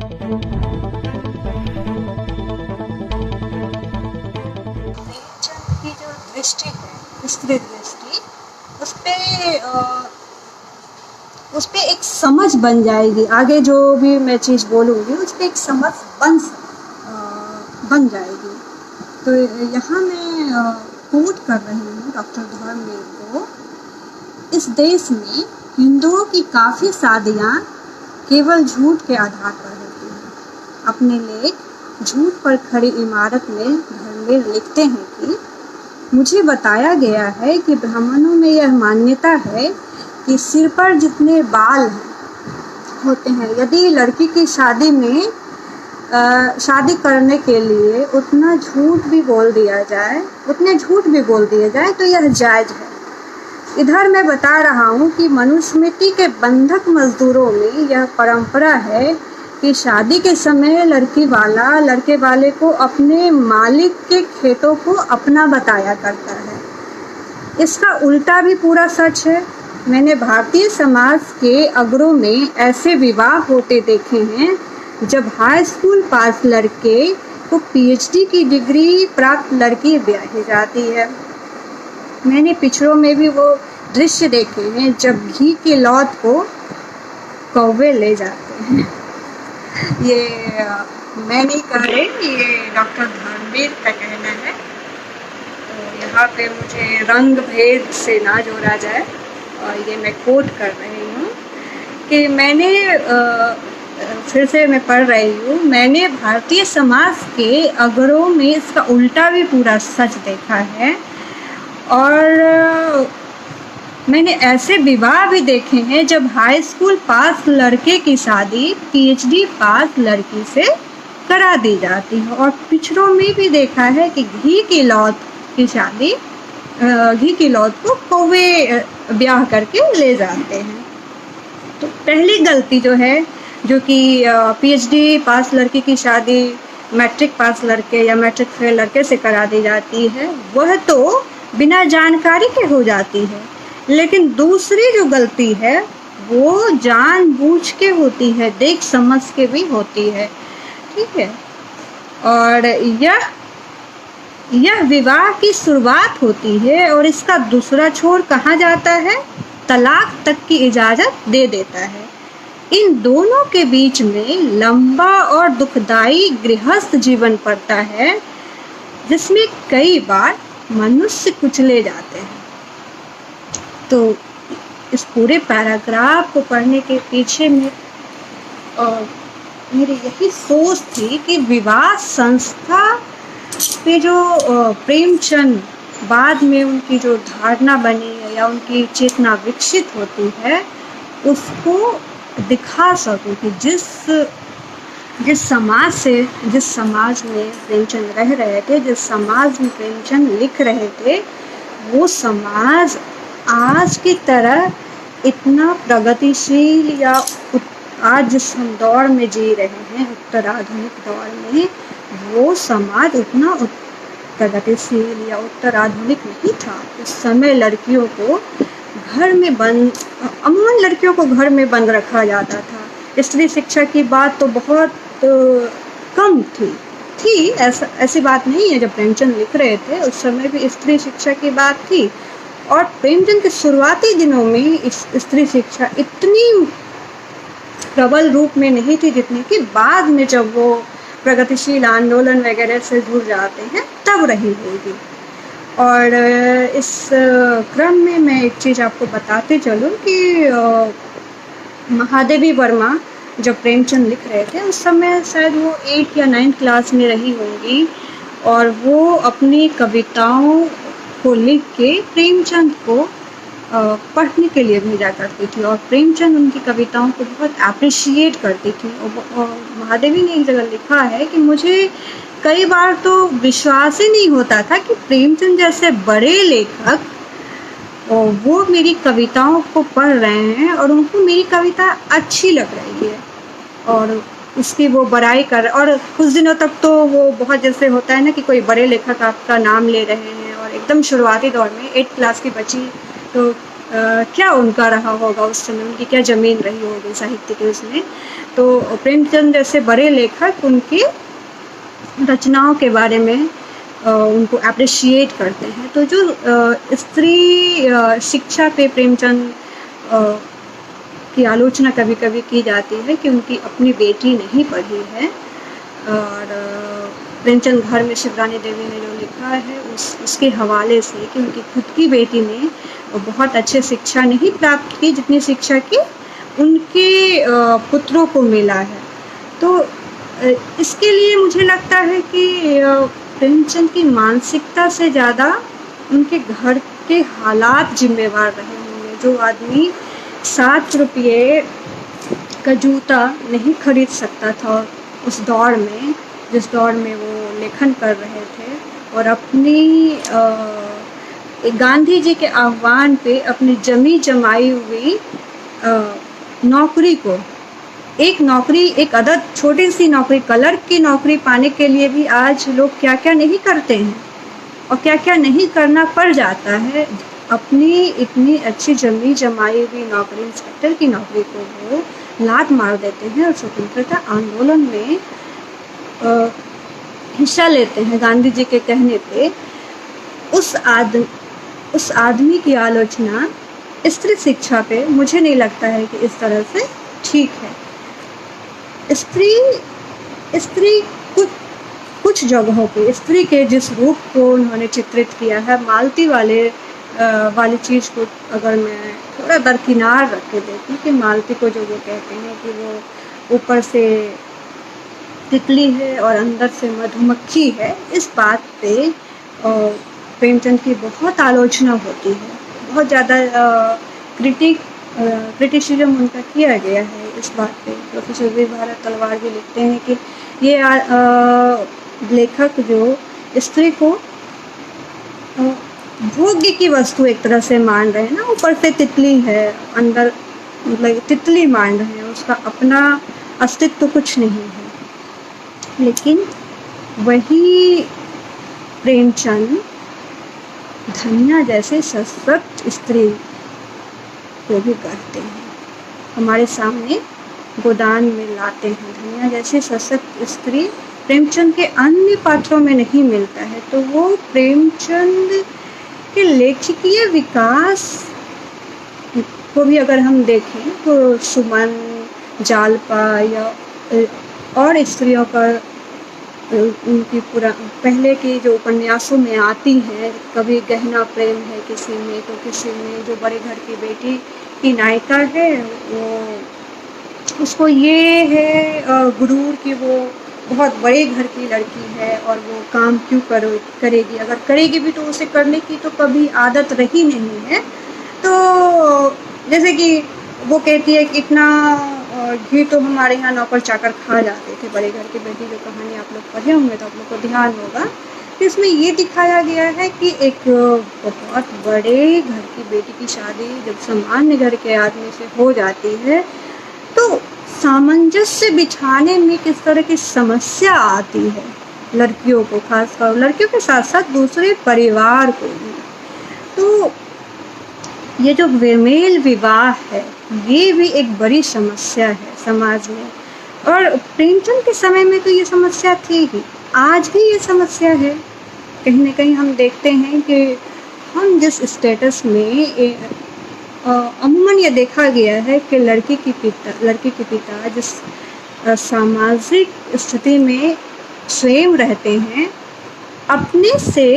प्रेमचंद की जो दृष्टि है, स्त्री दृष्टि, उस पे उस पे एक समझ बन जाएगी। आगे जो भी मैं चीज़ बोलूँगी उस पे एक समझ बन जाएगी। तो यहाँ मैं कोट कर रही हूँ डॉक्टर धर्मवीर को। इस देश में हिंदुओं की काफ़ी शादियाँ केवल झूठ के आधार पर होती हैं। अपने लेख झूठ पर खड़ी इमारत में धर्मवीर लिखते हैं कि मुझे बताया गया है कि ब्राह्मणों में यह मान्यता है कि सिर पर जितने बाल होते हैं, यदि लड़की की शादी में शादी करने के लिए उतने झूठ भी बोल दिया जाए तो यह जायज़ है। इधर मैं बता रहा हूँ कि मनुस्मृति के बंधक मजदूरों में यह परंपरा है कि शादी के समय लड़के वाले को अपने मालिक के खेतों को अपना बताया करता है। इसका उल्टा भी पूरा सच है। मैंने भारतीय समाज के अग्रों में ऐसे विवाह होते देखे हैं जब हाई स्कूल पास लड़के को पीएचडी की डिग्री प्राप्त लड़की ब्याही जाती है। मैंने पिक्चरों में भी वो दृश्य देखे हैं जब घी के लौट को कौवे ले जाते हैं। ये मैं नहीं कह रही, ये डॉक्टर धर्मवीर का कहना है। तो यहाँ पे मुझे रंग भेद से ना जोड़ा जाए, और ये मैं कोट कर रही हूँ कि फिर से मैं पढ़ रही हूँ, मैंने भारतीय समाज के अगरों में इसका उल्टा भी पूरा सच देखा है। और मैंने ऐसे विवाह भी देखे हैं जब हाई स्कूल पास लड़के की शादी पीएचडी पास लड़की से करा दी जाती है। और पिक्चरों में भी देखा है कि घी की लौट को कौवे ब्याह करके ले जाते हैं। तो पहली गलती जो कि पीएचडी पास लड़की की शादी मैट्रिक पास लड़के या मैट्रिक फेल लड़के से करा दी जाती है, वह तो बिना जानकारी के हो जाती है। लेकिन दूसरी जो गलती है वो जानबूझ के होती है, देख समझ के भी होती है। ठीक है, और यह विवाह की शुरुआत होती है और इसका दूसरा छोर कहाँ जाता है? तलाक तक की इजाज़त दे देता है। इन दोनों के बीच में लंबा और दुखदाई गृहस्थ जीवन पड़ता है जिसमें कई बार मनुष्य कुचले जाते हैं। तो इस पूरे पैराग्राफ को पढ़ने के पीछे में मेरी यही सोच थी कि विवाह संस्था पे जो प्रेमचंद बाद में उनकी जो धारणा बनी है या उनकी चेतना विकसित होती है, उसको दिखा सकूं कि जिस समाज में प्रेमचंद रह रहे थे, जिस समाज में प्रेमचंद लिख रहे थे, वो समाज आज की तरह इतना प्रगतिशील या आज जिस हम दौर में जी रहे हैं, उत्तराधुनिक दौर में, वो समाज उतना प्रगतिशील या उत्तराधुनिक नहीं था। उस समय लड़कियों को घर में बंद रखा जाता था। स्त्री शिक्षा की बात तो बहुत कम थी। ऐसी बात नहीं है। जब प्रेमचंद लिख रहे थे उस समय भी स्त्री शिक्षा की बात थी, और प्रेमचंद के शुरुआती दिनों में स्त्री शिक्षा इतनी प्रबल रूप में नहीं थी जितनी कि बाद में जब वो प्रगतिशील आंदोलन वगैरह से जुड़ जाते हैं तब रही होगी। और इस क्रम में मैं एक चीज़ आपको बताते चलूँ कि महादेवी वर्मा जब प्रेमचंद लिख रहे थे उस समय शायद वो 8 या 9 क्लास में रही होंगी, और वो अपनी कविताओं को लिख के प्रेमचंद को पढ़ने के लिए भेजा करती थी, और प्रेमचंद उनकी कविताओं को बहुत अप्रिशिएट करती थी। और महादेवी ने एक जगह लिखा है कि मुझे कई बार तो विश्वास ही नहीं होता था कि प्रेमचंद जैसे बड़े लेखक वो मेरी कविताओं को पढ़ रहे हैं और उनको मेरी कविता अच्छी लग रही है, और उसकी वो बड़ाई कर। और कुछ दिनों तक तो वो बहुत जैसे होता है ना कि कोई बड़े लेखक आपका नाम ले रहे हैं, और एकदम शुरुआती दौर में 8 क्लास की बच्ची तो क्या उनका रहा होगा उस समय, उनकी क्या ज़मीन रही होगी साहित्य के उसमें। तो प्रेमचंद जैसे बड़े लेखक उनकी रचनाओं के बारे में उनको अप्रिशिएट करते हैं। तो जो स्त्री शिक्षा पे प्रेमचंद की आलोचना कभी कभी की जाती है कि उनकी अपनी बेटी नहीं पढ़ी है, और प्रेमचंद घर में शिवरानी देवी ने जो लिखा है उसके हवाले से कि उनकी खुद की बेटी ने बहुत अच्छे शिक्षा नहीं प्राप्त की जितनी शिक्षा की उनके पुत्रों को मिला है। तो इसके लिए मुझे लगता है कि प्रेमचंद की मानसिकता से ज़्यादा उनके घर के हालात जिम्मेवार रहे होंगे। जो आदमी 7 रुपये का जूता नहीं खरीद सकता था उस दौर में, जिस दौर में वो लेखन कर रहे थे, और अपनी गांधी जी के आह्वान पे अपनी जमी जमाई हुई नौकरी को, एक नौकरी, एक अदद छोटी सी नौकरी, क्लर्क की नौकरी पाने के लिए भी आज लोग क्या क्या नहीं करते हैं और क्या क्या नहीं करना पड़ जाता है। अपनी इतनी अच्छी जमी जमाई हुई नौकरी, इंस्पेक्टर की नौकरी को वो लात मार देते हैं और स्वतंत्रता आंदोलन में हिस्सा लेते हैं गांधी जी के कहने पे। उस आदमी की आलोचना स्त्री शिक्षा पे मुझे नहीं लगता है कि इस तरह से ठीक है। स्त्री कुछ जगहों पे स्त्री के जिस रूप को उन्होंने चित्रित किया है, मालती वाली चीज़ को अगर मैं थोड़ा दरकिनार रख के देखूँ कि मालती को जो वो कहते हैं कि वो ऊपर से तितली है और अंदर से मधुमक्खी है, इस बात पे प्रेमचंद की बहुत आलोचना होती है, बहुत ज़्यादा क्रिटिसिज्म उनका किया गया है इस बात पे। प्रोफेसर वीर भारत तलवार भी लिखते हैं कि ये लेखक जो स्त्री को भोग्य की वस्तु एक तरह से मान रहे हैं ना, ऊपर से तितली है, अंदर मतलब तितली मान रहे हैं, उसका अपना अस्तित्व कुछ नहीं है। लेकिन वही प्रेमचंद धनिया जैसे सशक्त स्त्री को भी करते हैं, हमारे सामने गोदान में लाते हैं। धनिया जैसे सशक्त स्त्री प्रेमचंद के अन्य पात्रों में नहीं मिलता है। तो वो प्रेमचंद के लेखकीय विकास को भी अगर हम देखें तो सुमन, जालपा या और स्त्रियों पर उनकी पहले के जो उपन्यासों में आती हैं, कभी गहना प्रेम है किसी में, तो किसी में जो बड़े घर की बेटी की नायिका है वो उसको ये है गुरूर कि वो बहुत बड़े घर की लड़की है और वो काम क्यों करेगी, अगर करेगी भी तो उसे करने की तो कभी आदत रही नहीं है। तो जैसे कि वो कहती है कि इतना घी तो हमारे यहाँ नौकर चाकर खा जाते थे, बड़े घर की बेटी, जो कहानी आप लोग पढ़े होंगे तो आप लोग को ध्यान होगा। तो इसमें ये दिखाया गया है कि एक बहुत बड़े घर की बेटी की शादी जब सामान्य घर के आदमी से हो जाती है तो सामंजस्य बिठाने में किस तरह की समस्या आती है लड़कियों को, खासकर लड़कियों के साथ साथ दूसरे परिवार को भी। तो ये जो बेमेल विवाह है ये भी एक बड़ी समस्या है समाज में, और प्रेमचंद के समय में तो ये समस्या थी ही, आज भी ये समस्या है। कहीं ना कहीं हम देखते हैं कि हम जिस स्टेटस में अमूमन ये देखा गया है कि लड़की के पिता जिस सामाजिक स्थिति में स्वयं रहते हैं, अपने से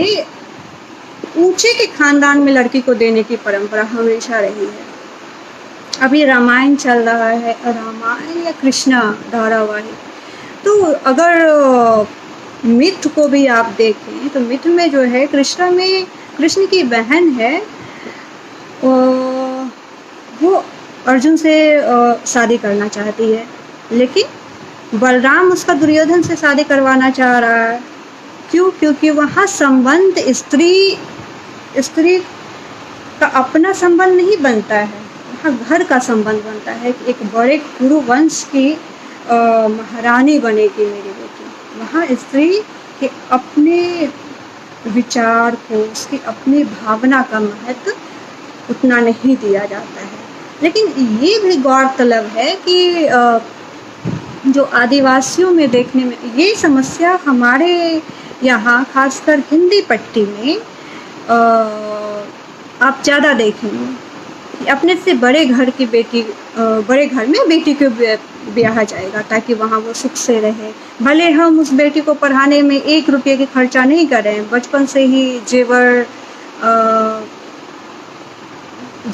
ऊंचे के खानदान में लड़की को देने की परंपरा हमेशा रही है। अभी रामायण चल रहा है, रामायण या कृष्णा धारावाहिक, तो अगर मिथ को भी आप देखें तो मिथ में जो है कृष्ण की बहन है, वो अर्जुन से शादी करना चाहती है, लेकिन बलराम उसका दुर्योधन से शादी करवाना चाह रहा है। क्यों? क्योंकि वहाँ संबंध स्त्री का अपना संबंध नहीं बनता है, वहाँ घर का संबंध बनता है कि एक बड़े कुरु वंश की महारानी बनेगी मेरी बेटी। वहाँ स्त्री के अपने विचार को, उसकी अपनी भावना का महत्व उतना नहीं दिया जाता है। लेकिन ये भी गौरतलब है कि जो आदिवासियों में देखने में ये समस्या हमारे यहाँ खासकर हिंदी पट्टी में आप ज़्यादा देखेंगे। अपने से बड़े घर की बेटी बड़े घर में बेटी को ब्याहा जाएगा ताकि वहाँ वो सुख से रहे। भले हम उस बेटी को पढ़ाने में 1 रुपये की खर्चा नहीं करें, बचपन से ही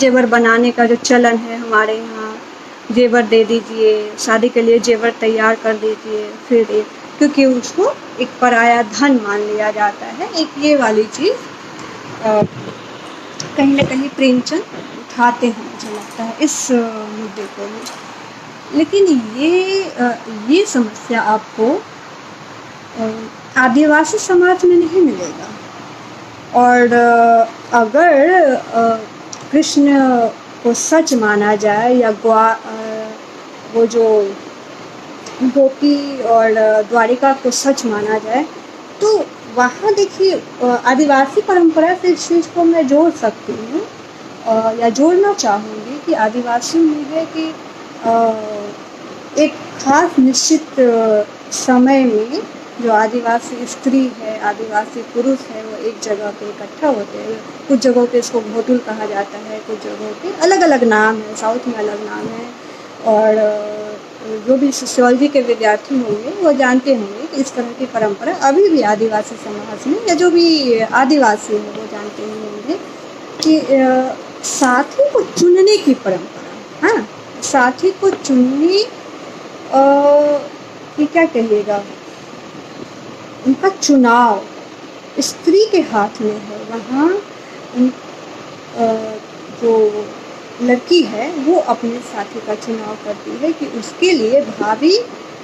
जेवर बनाने का जो चलन है हमारे यहाँ, जेवर दे दीजिए, शादी के लिए जेवर तैयार कर दीजिए, फिर क्योंकि उसको एक पराया धन मान लिया जाता है। एक ये वाली चीज़ कहीं ना कहीं प्रेमचंद उठाते हैं, मुझे लगता है इस मुद्दे को भी। लेकिन ये समस्या आपको आदिवासी समाज में नहीं मिलेगा। और अगर कृष्ण को सच माना जाए या वो जो गोपी और द्वारिका को सच माना जाए, तो वहाँ देखिए आदिवासी परंपरा से इस चीज़ को मैं जोड़ सकती हूँ या जोड़ना चाहूँगी कि आदिवासियों में है कि एक खास निश्चित समय में जो आदिवासी स्त्री है, आदिवासी पुरुष है, वो एक जगह पे इकट्ठा होते हैं। कुछ जगहों पे इसको घोटुल कहा जाता है, कुछ जगहों पे अलग अलग नाम है, साउथ में अलग नाम है। और जो भी सोशियोलॉजी के विद्यार्थी होंगे वो जानते होंगे कि इस तरह की परंपरा अभी भी आदिवासी समाज में, या जो भी आदिवासी है वो जानते ही होंगे कि साथी को चुनने की परंपरा, हाँ, साथी को चुनने की क्या कहिएगा, उनका चुनाव स्त्री के हाथ में है। वहाँ जो लड़की है वो अपने साथी का चुनाव करती है कि उसके लिए भावी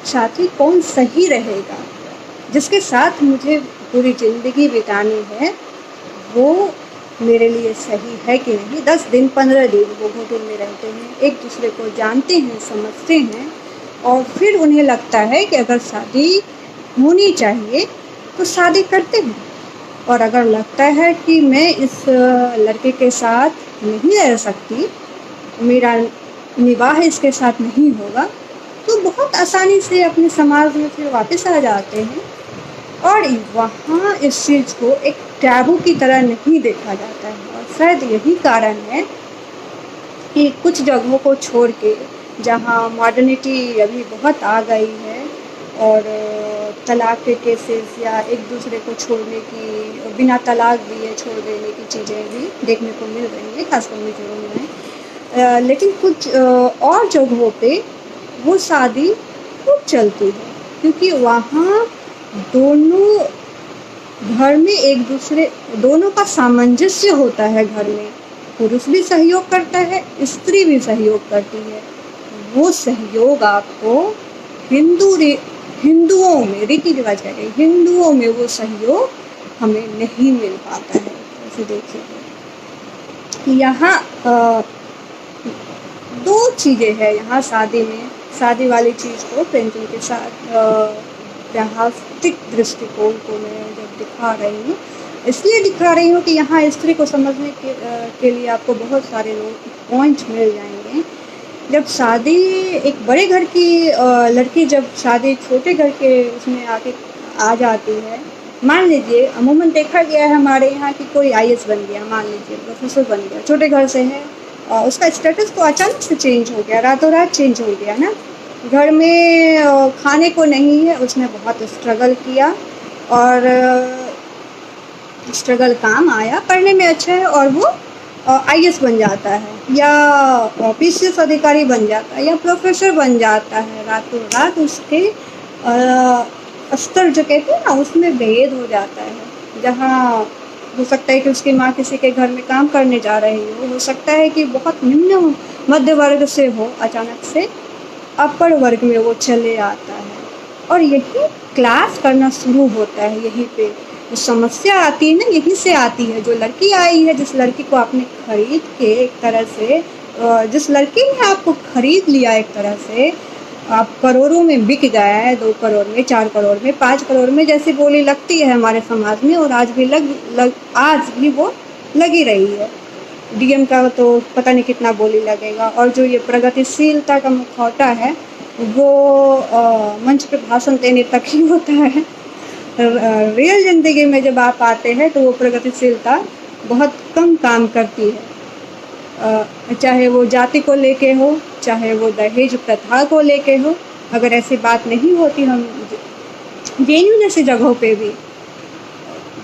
साथी कौन सही रहेगा, जिसके साथ मुझे पूरी ज़िंदगी बितानी है, वो मेरे लिए सही है कि नहीं। 10 दिन 15 दिन वो घोटुल में रहते हैं, एक दूसरे को जानते हैं, समझते हैं, और फिर उन्हें लगता है कि अगर शादी होनी चाहिए तो शादी करते हैं। और अगर लगता है कि मैं इस लड़के के साथ नहीं रह सकती, मेरा निवाह इसके साथ नहीं होगा, तो बहुत आसानी से अपने समाज में फिर वापस आ जाते हैं। और वहाँ इस चीज़ को एक टैबू की तरह नहीं देखा जाता है। और शायद यही कारण है कि कुछ जगहों को छोड़ के, जहाँ मॉडर्निटी अभी बहुत आ गई है और तलाक के केसेस या एक दूसरे को छोड़ने की, बिना तलाक दिए छोड़ देने की चीज़ें भी देखने को मिल रही हैं, खासकर मिजोरम में। लेकिन कुछ और जगहों पे वो शादी खूब चलती है, क्योंकि वहाँ दोनों घर में एक दूसरे, दोनों का सामंजस्य होता है। घर में पुरुष भी सहयोग करता है, स्त्री भी सहयोग करती है। वो सहयोग आपको हिंदुओं में, रीति रिवाज कहते हैं, हिंदुओं में वो सहयोग हमें नहीं मिल पाता है। ऐसे देखिए कि यहाँ 2 चीज़ें हैं यहाँ शादी में। शादी वाली चीज़ को प्रेमचंद के साथ व्यावहारिक दृष्टिकोण को मैं जब दिखा रही हूँ, इसलिए दिखा रही हूँ कि यहाँ स्त्री को समझने के लिए आपको बहुत सारे पॉइंट्स मिल जाएंगे। जब शादी एक बड़े घर की लड़की, जब शादी छोटे घर के उसमें आ जाती है, मान लीजिए अमूमन देखा गया है हमारे यहाँ कि कोई IAS बन गया, मान लीजिए प्रोफेसर बन गया, छोटे घर से है, उसका स्टेटस तो अचानक से चेंज हो गया, रातों रात चेंज हो गया ना। घर में खाने को नहीं है, उसने बहुत स्ट्रगल किया और स्ट्रगल काम आया, पढ़ने में अच्छा है और वो IAS बन जाता है या PCS अधिकारी बन जाता है या प्रोफेसर बन जाता है। रातों रात उसके स्तर जो कहते हैं ना, उसमें भेद हो जाता है। जहाँ हो सकता है कि उसकी माँ किसी के घर में काम करने जा रही हो सकता है कि बहुत निम्न मध्य वर्ग से हो, अचानक से अपर वर्ग में वो चले आता है और यही क्लास करना शुरू होता है। यहीं पे जो समस्या आती है ना, यहीं से आती है। जो लड़की आई है, जिस लड़की को आपने खरीद के एक तरह से, जिस लड़की ने आपको खरीद लिया एक तरह से, आप करोड़ों में बिक गया है, 2 करोड़ में, 4 करोड़ में, 5 करोड़ में, जैसी बोली लगती है हमारे समाज में और आज भी वो लगी रही है। डीएम का तो पता नहीं कितना बोली लगेगा, और जो ये प्रगतिशीलता का मुखौटा है वो मंच पे भाषण देने तक ही होता है। रियल ज़िंदगी में जब आप आते हैं तो वो प्रगतिशीलता बहुत कम काम करती है। चाहे वो जाति को लेके हो, चाहे वो दहेज प्रथा को लेके हो, अगर ऐसी बात नहीं होती, हम जेएनयू जैसी जगहों पे भी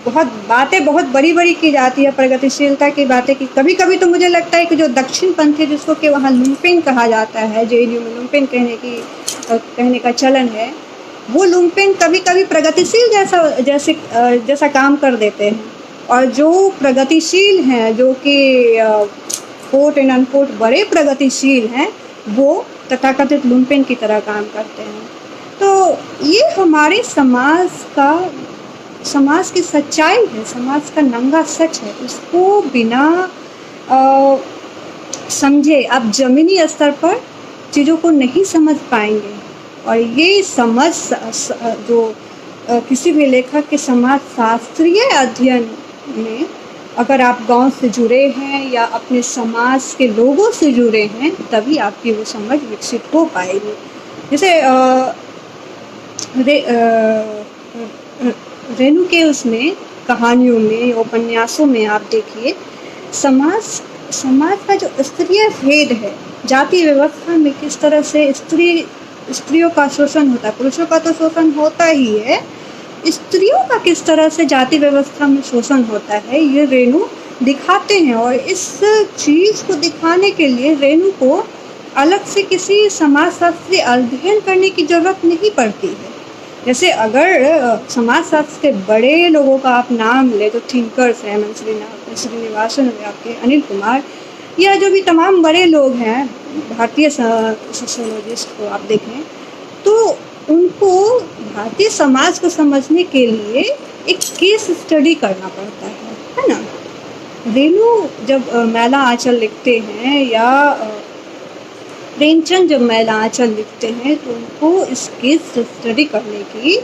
बहुत बड़ी बड़ी की जाती है प्रगतिशीलता की बातें की। कभी कभी तो मुझे लगता है कि जो दक्षिण पंथी, जिसको कि वहाँ लुम्पेन कहा जाता है, जेएनयू में लुम्पेन कहने का चलन है, वो लुम्पेन कभी कभी प्रगतिशील जैसा काम कर देते हैं। और जो प्रगतिशील हैं, जो कि कोट एंड अनकोट बड़े प्रगतिशील हैं, वो तथाकथित लुम्पेन की तरह काम करते हैं। तो ये हमारे समाज की सच्चाई है, समाज का नंगा सच है। उसको बिना समझे आप ज़मीनी स्तर पर चीज़ों को नहीं समझ पाएंगे। और ये समझ जो किसी भी लेखक के समाज शास्त्रीय अध्ययन में, अगर आप गांव से जुड़े हैं या अपने समाज के लोगों से जुड़े हैं, तभी आपकी वो समझ विकसित हो पाएगी। जैसे रेणु के उसमें कहानियों में, उपन्यासों में आप देखिए, समाज का जो स्तरीय भेद है, जाति व्यवस्था में किस तरह से स्त्रियों का शोषण होता है। पुरुषों का तो शोषण होता ही है, स्त्रियों का किस तरह से जाति व्यवस्था में शोषण होता है, ये रेणु दिखाते हैं। और इस चीज़ को दिखाने के लिए रेणु को अलग से किसी समाजशास्त्रीय अध्ययन करने की जरूरत नहीं पड़ती है। जैसे अगर समाजशास्त्र के बड़े लोगों का आप नाम ले, तो थिंकर्स हैं, श्रीनिवासन हुए आपके, अनिल कुमार, या जो भी तमाम बड़े लोग हैं भारतीय सोशियोलॉजिस्ट को आप देखें, तो उनको भारतीय समाज को समझने के लिए एक केस स्टडी करना पड़ता है ना। रेणु जब मैला आंचल लिखते हैं, या प्रेमचंद जब मैला आंचल लिखते हैं, तो उनको इस केस स्टडी करने की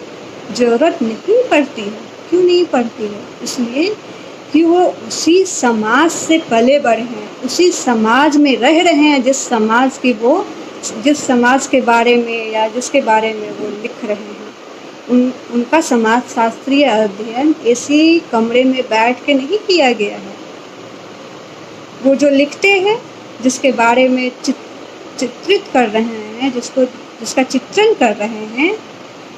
ज़रूरत नहीं पड़ती है। क्यों नहीं पड़ती है? इसलिए कि वो उसी समाज से पले बढ़े हैं, उसी समाज में रह रहे हैं जिस समाज के बारे में या जिसके बारे में वो लिख रहे हैं। उनका समाज शास्त्रीय अध्ययन इसी कमरे में बैठ के नहीं किया गया है। वो जो लिखते हैं, जिसके बारे में चित्रित कर रहे हैं, जिसका चित्रण कर रहे हैं,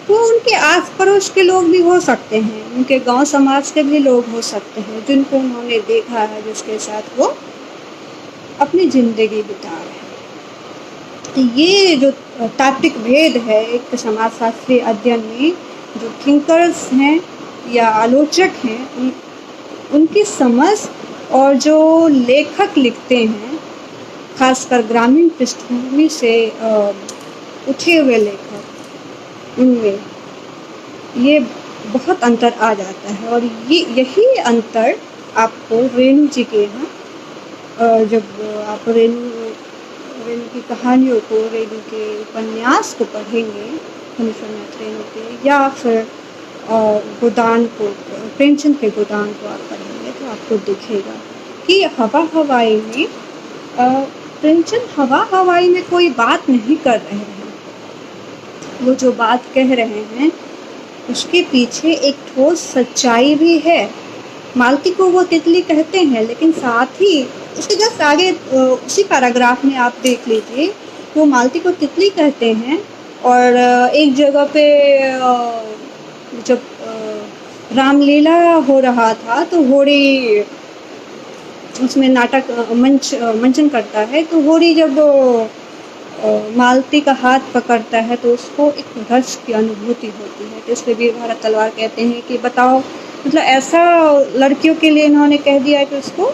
वो उनके आस पड़ोस के लोग भी हो सकते हैं, उनके गांव समाज के भी लोग हो सकते हैं, जिनको उन्होंने देखा है, जिसके साथ वो अपनी ज़िंदगी बिता रहे हैं। तो ये जो तात्विक भेद है एक समाजशास्त्रीय अध्ययन में, जो थिंकर्स हैं या आलोचक हैं, उनकी समझ, और जो लेखक लिखते हैं, खासकर ग्रामीण पृष्ठभूमि से उठे हुए लेखक, उनमें ये बहुत अंतर आ जाता है। और यही अंतर आपको रेणु जी के यहाँ, जब आप रेणु की कहानियों को, रेणु के उपन्यास को पढ़ेंगे, हनीशनाथ रेणु के, या फिर गोदान को, प्रेमचंद के गोदान को आप पढ़ेंगे, तो आपको दिखेगा कि हवा हवाई में प्रेमचंद हवा हवाई में कोई बात नहीं कर रहे हैं। वो जो बात कह रहे हैं उसके पीछे एक ठोस सच्चाई भी है। मालती को वो तितली कहते हैं, लेकिन साथ ही उसके जस्ट आगे उसी पैराग्राफ में आप देख लीजिए, वो मालती को तितली कहते हैं। और एक जगह पे जब रामलीला हो रहा था, तो होरी उसमें नाटक मंचन करता है, तो होरी जब मालती का हाथ पकड़ता है तो उसको एक रस की अनुभूति होती है। तो इसलिए वीर भारत तलवार कहते हैं कि बताओ, मतलब ऐसा लड़कियों के लिए इन्होंने कह दिया है कि उसको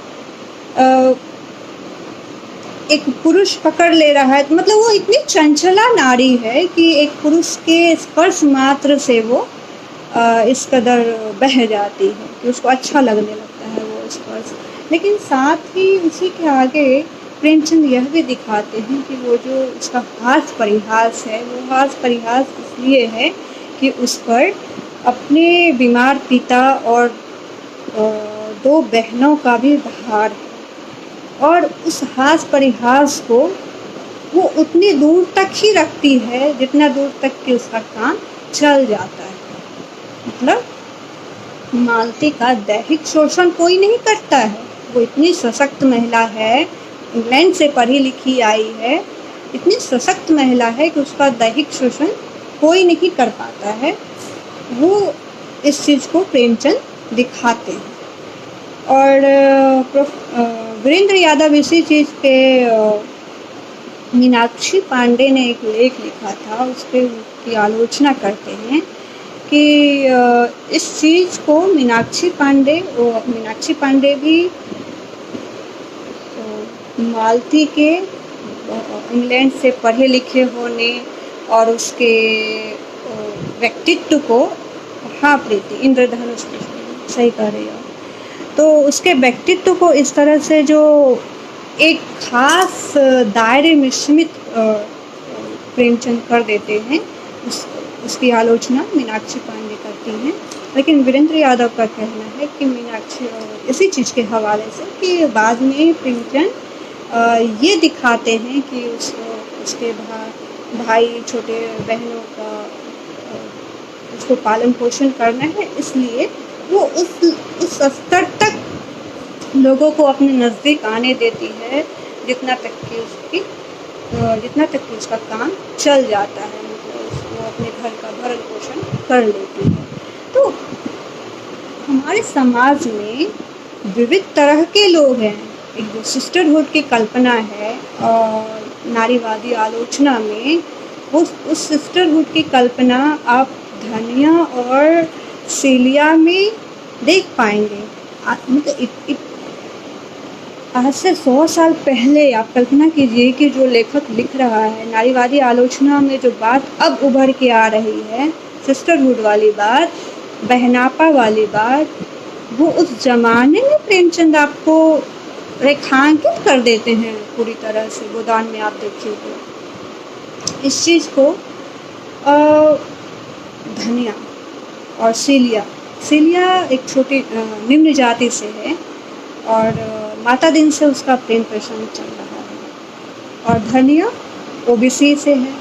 एक पुरुष पकड़ ले रहा है, मतलब वो इतनी चंचला नारी है कि एक पुरुष के स्पर्श मात्र से वो इस कदर बह जाती है कि उसको अच्छा लगने लगता है वो स्पर्श। लेकिन साथ ही उसी के आगे प्रेमचंद यह भी दिखाते हैं कि वो जो उसका हास परिहास है, वो हास परिहास इसलिए है कि उस पर अपने बीमार पिता और 2 बहनों का भी भार है। और उस हास परिहास को वो उतनी दूर तक ही रखती है जितना दूर तक कि उसका काम चल जाता है। मतलब मालती का दैहिक शोषण कोई नहीं करता है। वो इतनी सशक्त महिला है, इंग्लैंड से पढ़ी लिखी आई है, इतनी सशक्त महिला है कि उसका दैहिक शोषण कोई नहीं कर पाता है। वो इस चीज़ को प्रेमचंद दिखाते हैं। और वीरेंद्र यादव इसी चीज़ पे मीनाक्षी पांडे ने एक लेख लिखा था, उस पर उनकी आलोचना करते हैं कि इस चीज़ को मीनाक्षी पांडे भी मालती के इंग्लैंड से पढ़े लिखे होने और उसके व्यक्तित्व को, हाँ प्रीति, इंद्रधनुष सही कह रही हो, तो उसके व्यक्तित्व को इस तरह से जो एक खास दायरे में सीमित प्रेमचंद कर देते हैं, उसकी आलोचना मीनाक्षी पांडे करती हैं। लेकिन वीरेंद्र यादव का कहना है कि मीनाक्षी इसी चीज़ के हवाले से कि बाद में प्रेमचंद ये दिखाते हैं कि उसके भाई छोटे बहनों का उसको पालन पोषण करना है, इसलिए वो उस स्तर तक लोगों को अपने नज़दीक आने देती है जितना तक कि उसका काम चल जाता है। मतलब वो अपने घर का भरण पोषण कर लेती है। तो हमारे समाज में विविध तरह के लोग हैं। एक जो सिस्टरहुड की कल्पना है और नारीवादी आलोचना में उस सिस्टरहुड की कल्पना आप धनिया और सीलिया में देख पाएंगे। मतलब आज से 100 साल पहले आप कल्पना कीजिए कि जो लेखक लिख रहा है, नारीवादी आलोचना में जो बात अब उभर के आ रही है, सिस्टरहुड वाली बात, बहनापा वाली बात, वो उस जमाने में प्रेमचंद आपको रेखांकित कर देते हैं पूरी तरह से। गोदान में आप देखिए तो इस चीज़ को धनिया और सीलिया एक छोटी निम्न जाति से है और माता दिन से उसका प्रेम पोषण चल रहा है, और धनिया ओबीसी से है।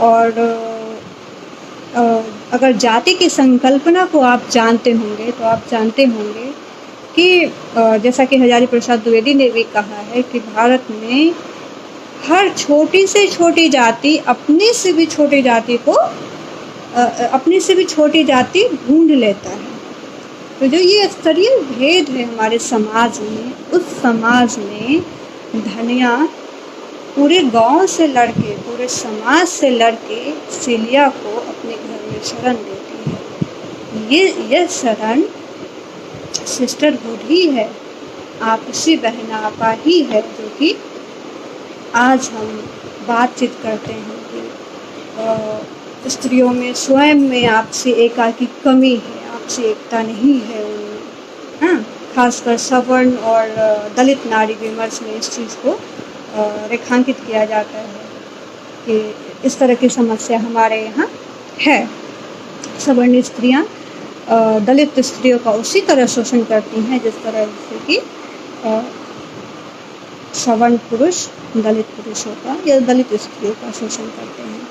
और अगर जाति की संकल्पना को आप जानते होंगे तो आप जानते होंगे कि जैसा कि हजारी प्रसाद द्विवेदी ने भी कहा है कि भारत में हर छोटी से छोटी जाति अपने से भी छोटी जाति ढूंढ लेता है। तो जो ये स्तरीय भेद है हमारे समाज में, उस समाज में धनिया पूरे गांव से लड़के, पूरे समाज से लड़के सीलिया को अपने घर में शरण देती है। ये शरण सिस्टरहुड ही है, आपसी बहनापा ही है, जो कि आज हम बातचीत करते हैं कि स्त्रियों में स्वयं में आपसी एका की कमी है, आपसी एकता नहीं है उनमें। हाँ, खासकर सवर्ण और दलित नारी विमर्श में इस चीज़ को रेखांकित किया जाता है कि इस तरह की समस्या हमारे यहाँ है। सवर्ण स्त्रियाँ दलित स्त्रियों का उसी तरह शोषण करती हैं जिस तरह से कि सवर्ण पुरुष दलित पुरुषों का या दलित स्त्रियों का शोषण करते हैं।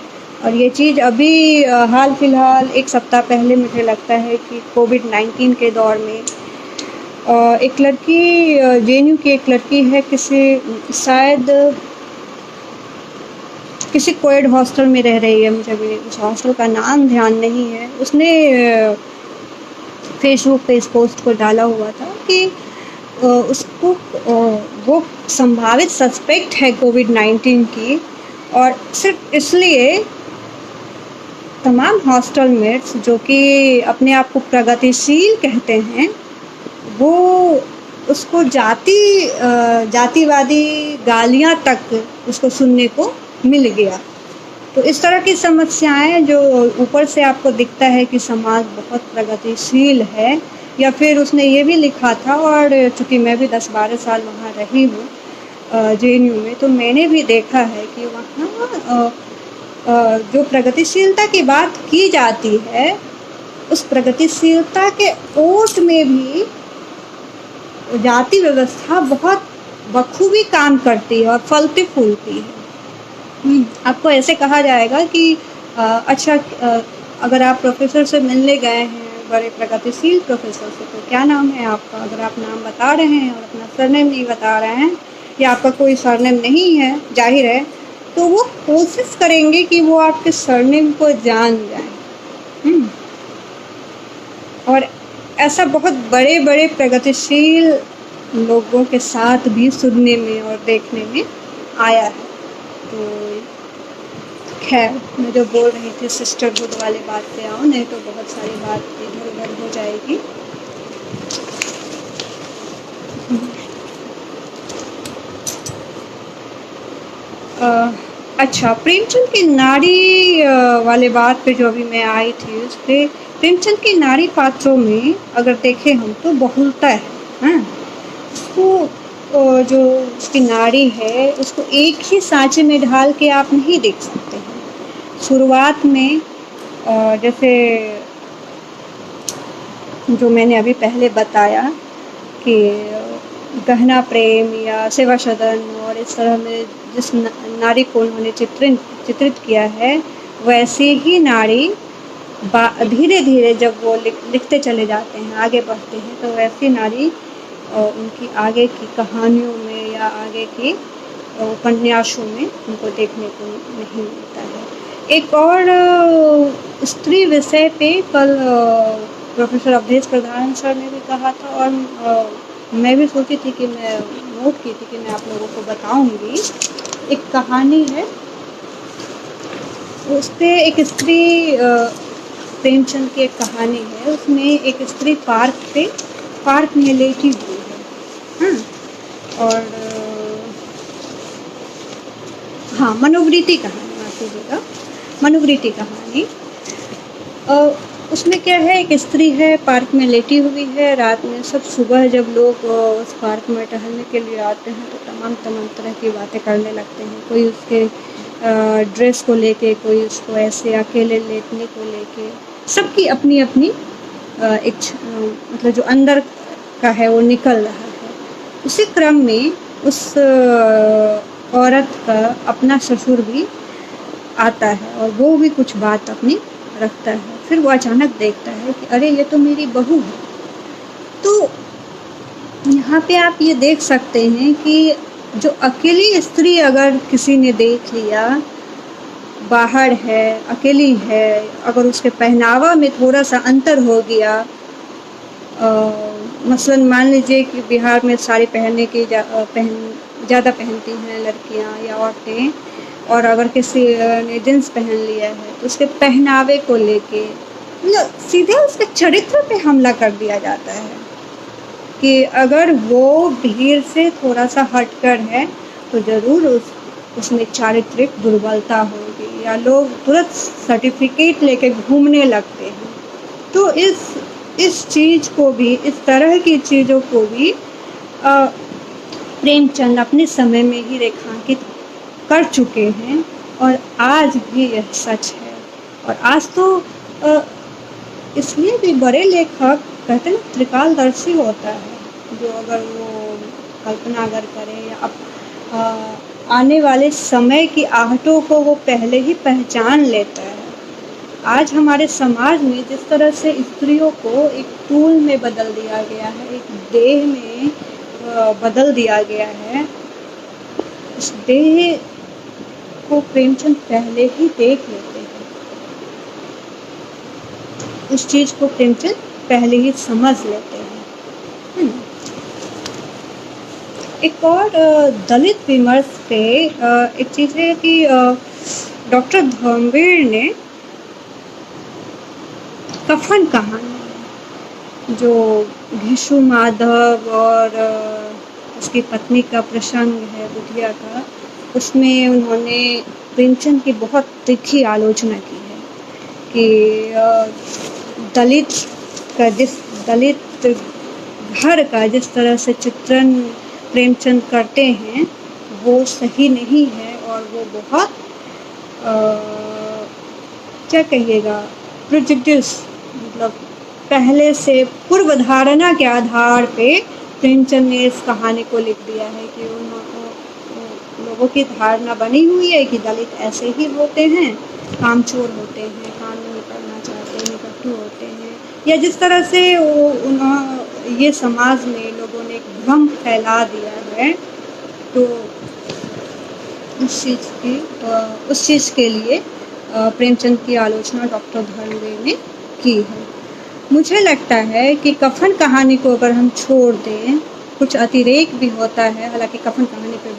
और ये चीज़ अभी हाल फिलहाल एक सप्ताह पहले मुझे लगता है कि कोविड-19 के दौर में एक लड़की, जेएनयू की एक लड़की है, शायद किसी कोएड हॉस्टल में रह रही है, मुझे भी उस हॉस्टल का नाम ध्यान नहीं है। उसने फेसबुक पे इस पोस्ट को डाला हुआ था कि उसको वो संभावित सस्पेक्ट है कोविड-19 की, और सिर्फ इसलिए तमाम हॉस्टल मेट्स जो कि अपने आप को प्रगतिशील कहते हैं, वो उसको जातिवादी गालियां तक उसको सुनने को मिल गया। तो इस तरह की समस्याएं जो ऊपर से आपको दिखता है कि समाज बहुत प्रगतिशील है, या फिर उसने ये भी लिखा था, और चूँकि मैं भी 10-12 साल वहाँ रही हूँ जेएनयू में, तो मैंने भी देखा है कि वहाँ जो प्रगतिशीलता की बात की जाती है, उस प्रगतिशीलता के ओट में भी जाति व्यवस्था बहुत बखूबी काम करती है और फलती फूलती है। आपको ऐसे कहा जाएगा कि अच्छा, अगर आप प्रोफेसर से मिलने गए हैं, बड़े प्रगतिशील प्रोफेसर से, तो क्या नाम है आपका? अगर आप नाम बता रहे हैं और अपना सरनेम नहीं बता रहे हैं, या आपका कोई सरनेम नहीं है, जाहिर है, तो वो कोशिश करेंगे कि वो आपके सरनेम को जान जाएं। और ऐसा बहुत बड़े बड़े प्रगतिशील लोगों के साथ भी सुनने में और देखने में आया है। तो खैर, मैं जो बोल रही थी सिस्टरहुड वाले बात पे आओ, नहीं तो बहुत सारी बात इधर उधर हो जाएगी। अच्छा, प्रेमचंद की नारी वाले बात पे जो अभी मैं आई थी, उस पर प्रेमचंद के नारी पात्रों में अगर देखें हम तो बहुलता है। उसको जो उसकी नारी है उसको एक ही सांचे में ढाल के आप नहीं देख सकते हैं। शुरुआत में जैसे जो मैंने अभी पहले बताया कि गहना प्रेम या सेवा सदन और इस तरह में जिस नारी को उन्होंने चित्रित किया है, वैसे ही नारी धीरे धीरे जब वो लिखते चले जाते हैं, आगे बढ़ते हैं, तो वैसी नारी उनकी आगे की कहानियों में या आगे की उपन्यासों में उनको देखने को नहीं मिलता है। एक और स्त्री विषय पे कल प्रोफेसर अवधेश प्रधान सर ने भी कहा था, और मैं भी सोची थी कि मैं नोट की थी कि मैं आप लोगों को बताऊंगी। एक कहानी है, उस पर एक स्त्री, प्रेमचंद की एक कहानी है, उसमें एक स्त्री पार्क में लेटी हुई है। और हाँ, मनोवृत्ति कहानी, माफ कीजिएगा, मनोवृत्ति कहानी। उसमें क्या है, एक स्त्री है, पार्क में लेटी हुई है। रात में सब सुबह जब लोग उस पार्क में टहलने के लिए आते हैं तो तमाम तरह की बातें करने लगते हैं। कोई उसके ड्रेस को लेके, कोई उसको ऐसे अकेले लेटने को लेके, सबकी अपनी अपनी मतलब जो अंदर का है वो निकल रहा है। उसी क्रम में उस औरत का अपना ससुर भी आता है और वो भी कुछ बात अपनी रखता है। फिर वो अचानक देखता है कि अरे, ये तो मेरी बहू है। तो यहाँ पे आप ये देख सकते हैं कि जो अकेली स्त्री अगर किसी ने देख लिया, बाहर है, अकेली है, अगर उसके पहनावा में थोड़ा सा अंतर हो गया, मसलन मान लीजिए कि बिहार में साड़ी पहनने की ज़्यादा पहनती हैं लड़कियाँ या औरतें, और अगर किसी ने जींस पहन लिया है तो उसके पहनावे को लेके मतलब सीधे उसके चरित्र पे हमला कर दिया जाता है कि अगर वो भीड़ से थोड़ा सा हटकर है तो ज़रूर उसमें चारित्रिक दुर्बलता होगी, या लोग तुरंत सर्टिफिकेट लेके घूमने लगते हैं। तो इस चीज़ को भी, इस तरह की चीज़ों को भी प्रेमचंद अपने समय में ही रेखांकित कर चुके हैं, और आज भी यह सच है। और आज तो इसलिए भी बड़े लेखक कहते हैं त्रिकालदर्शी होता है, जो अगर वो कल्पना अगर करे या आने वाले समय की आहटों को वो पहले ही पहचान लेता है। आज हमारे समाज में जिस तरह से स्त्रियों को एक टूल में बदल दिया गया है, एक देह में बदल दिया गया है, उस देह को प्रेमचंद पहले ही देख लेते हैं, उस चीज को प्रेमचंद पहले ही समझ लेते हैं। एक और दलित विमर्श पे एक चीज है कि डॉक्टर धर्मवीर ने कफन कहानी, जो घिशु माधव और उसकी पत्नी का प्रसंग है बुधिया का, उसमें उन्होंने प्रेमचंद की बहुत तीखी आलोचना की है कि दलित घर का जिस तरह से चित्रण प्रेमचंद करते हैं वो सही नहीं है, और वो बहुत क्या कहिएगा, प्रेजुडिस, मतलब पहले से पूर्व धारणा के आधार पे प्रेमचंद ने इस कहानी को लिख दिया है कि उन लोगों की धारणा बनी हुई है कि दलित ऐसे ही होते हैं, कामचोर होते हैं, काम नहीं करना चाहते हैं, निकट्टू होते हैं, या जिस तरह से ये समाज में लोगों ने एक भ्रम फैला दिया है। तो उस चीज़ के लिए प्रेमचंद की आलोचना डॉक्टर धर्मवीर ने की है। मुझे लगता है कि कफन कहानी को अगर हम छोड़ दें, कुछ अतिरेक भी होता है, हालांकि कफन कहानी पे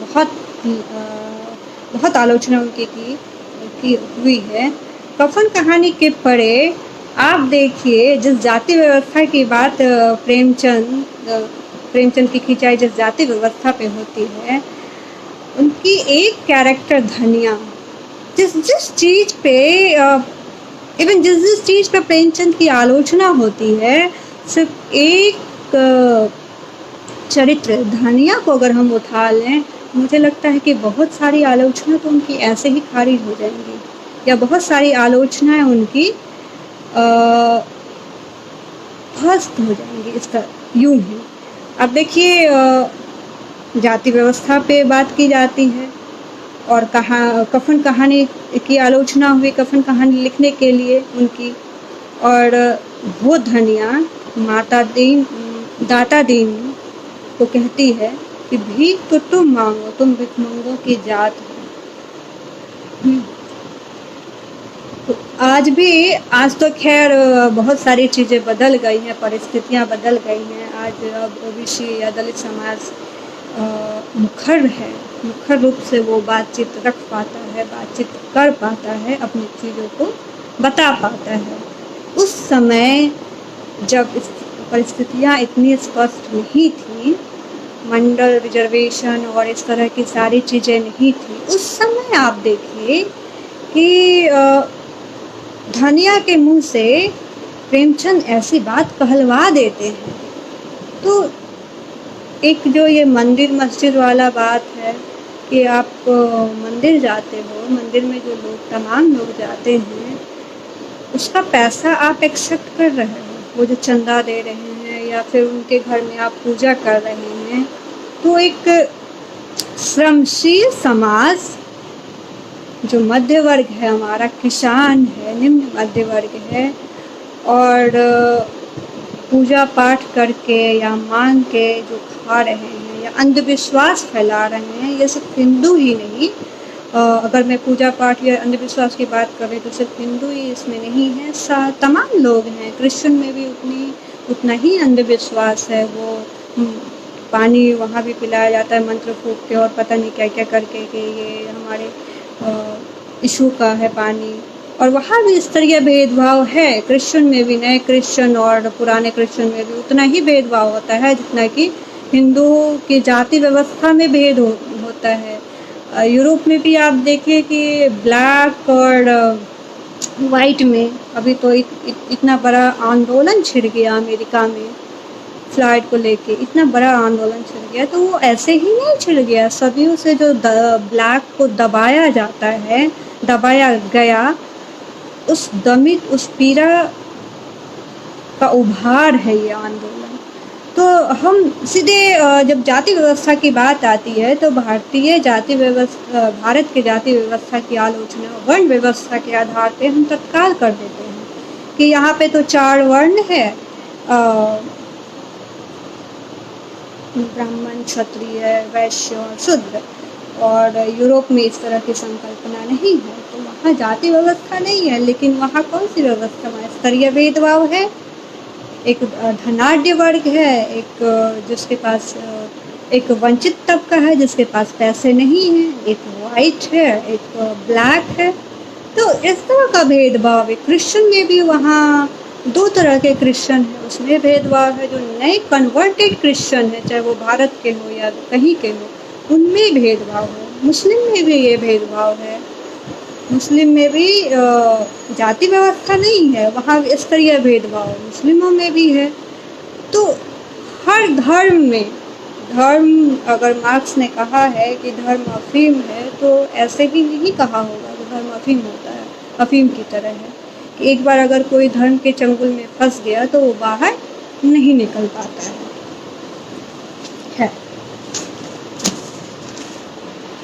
बहुत आलोचना उनकी की हुई है। कफन कहानी के परे आप देखिए, जिस जाति व्यवस्था की बात प्रेमचंद की खिंचाई जिस जाति व्यवस्था पे होती है, उनकी एक कैरेक्टर धनिया, जिस चीज़ पे इवन जिस चीज़ पे प्रेमचंद की आलोचना होती है, सिर्फ एक चरित्र धनिया को अगर हम उठा लें, मुझे लगता है कि बहुत सारी आलोचना तो उनकी ऐसे ही खारिज हो जाएंगी, या बहुत सारी आलोचनाएं उनकी ध्वस्त हो जाएंगी। इसका यूं ही अब देखिए, जाति व्यवस्था पे बात की जाती है और कफन कहानी की आलोचना हुई, कफन कहानी लिखने के लिए उनकी, और वो धनिया दाता दीन को कहती है कि भीख तो तुम मांगो, तुम भिखमंगों की जात हो। तो आज तो खैर बहुत सारी चीज़ें बदल गई हैं, परिस्थितियां बदल गई हैं। आज अब ओबीसी या दलित समाज मुखर रूप से वो बातचीत रख पाता है, बातचीत कर पाता है, अपनी चीज़ों को बता पाता है। उस समय जब इस परिस्थितियाँ इतनी स्पष्ट नहीं थी, मंडल रिजर्वेशन और इस तरह की सारी चीज़ें नहीं थी, उस समय आप देखिए कि धनिया के मुंह से प्रेमचंद ऐसी बात कहलवा देते हैं। तो एक जो ये मंदिर मस्जिद वाला बात है कि आप मंदिर जाते हो, मंदिर में जो तमाम लोग जाते हैं, उसका पैसा आप एक्सेप्ट कर रहे हो, वो जो चंदा दे रहे हैं या फिर उनके घर में आप पूजा कर रहे हैं। तो एक श्रमशील समाज, जो मध्य वर्ग है, हमारा किसान है, निम्न मध्य वर्ग है, और पूजा पाठ करके या मांग के जो खा रहे हैं या अंधविश्वास फैला रहे हैं, ये सिर्फ हिंदू ही नहीं, अगर मैं पूजा पाठ या अंधविश्वास की बात करें तो सिर्फ हिंदू ही इसमें नहीं है, तमाम लोग हैं। क्रिश्चियन में भी उतना ही अंधविश्वास है। वो पानी वहाँ भी पिलाया जाता है मंत्र फूंक के और पता नहीं क्या क्या करके कि ये हमारे इशू का है पानी, और वहाँ भी स्तरीय भेदभाव है। क्रिश्चियन में भी, नए क्रिश्चियन और पुराने क्रिश्चियन में भी उतना ही भेदभाव होता है जितना कि हिंदुओं की जाति व्यवस्था में भेद होता है। यूरोप में भी आप देखिए कि ब्लैक और वाइट में अभी तो इतना बड़ा आंदोलन छिड़ गया अमेरिका में, फ्लाइट को लेके इतना बड़ा आंदोलन छिड़ गया। तो वो ऐसे ही नहीं छिड़ गया, सदियों से जो ब्लैक को दबाया जाता है, दबाया गया, उस दमित, उस पीड़ा का उभार है ये आंदोलन। तो हम सीधे जब जाति व्यवस्था की बात आती है तो भारत के जाति व्यवस्था की आलोचना वर्ण व्यवस्था के आधार पे हम तत्काल कर देते हैं कि यहाँ पे तो 4 वर्ण है, ब्राह्मण, क्षत्रिय, वैश्य और शूद्र, और यूरोप में इस तरह की संकल्पना नहीं है, तो वहाँ जाति व्यवस्था नहीं है। लेकिन वहाँ कौन सी व्यवस्था है? स्तरीय भेदभाव है। एक धनाढ्य वर्ग है, एक जिसके पास एक वंचित तबका है जिसके पास पैसे नहीं हैं, एक वाइट है, एक ब्लैक है। तो इस तरह का भेदभाव है। क्रिश्चियन में भी वहाँ 2 तरह के क्रिश्चियन है, उसमें भेदभाव है। जो नए कन्वर्टेड क्रिश्चियन है, चाहे वो भारत के हो या कहीं के हो, उनमें भेदभाव है। मुस्लिम में भी ये भेदभाव है। मुस्लिम में भी जाति व्यवस्था नहीं है, वहाँ स्तरीय भेदभाव मुस्लिमों में भी है। तो हर धर्म में, धर्म अगर मार्क्स ने कहा है कि धर्म अफीम है, तो ऐसे ही नहीं कहा होगा कि धर्म अफीम होता है, अफीम की तरह है कि एक बार अगर कोई धर्म के चंगुल में फंस गया तो वो बाहर नहीं निकल पाता है।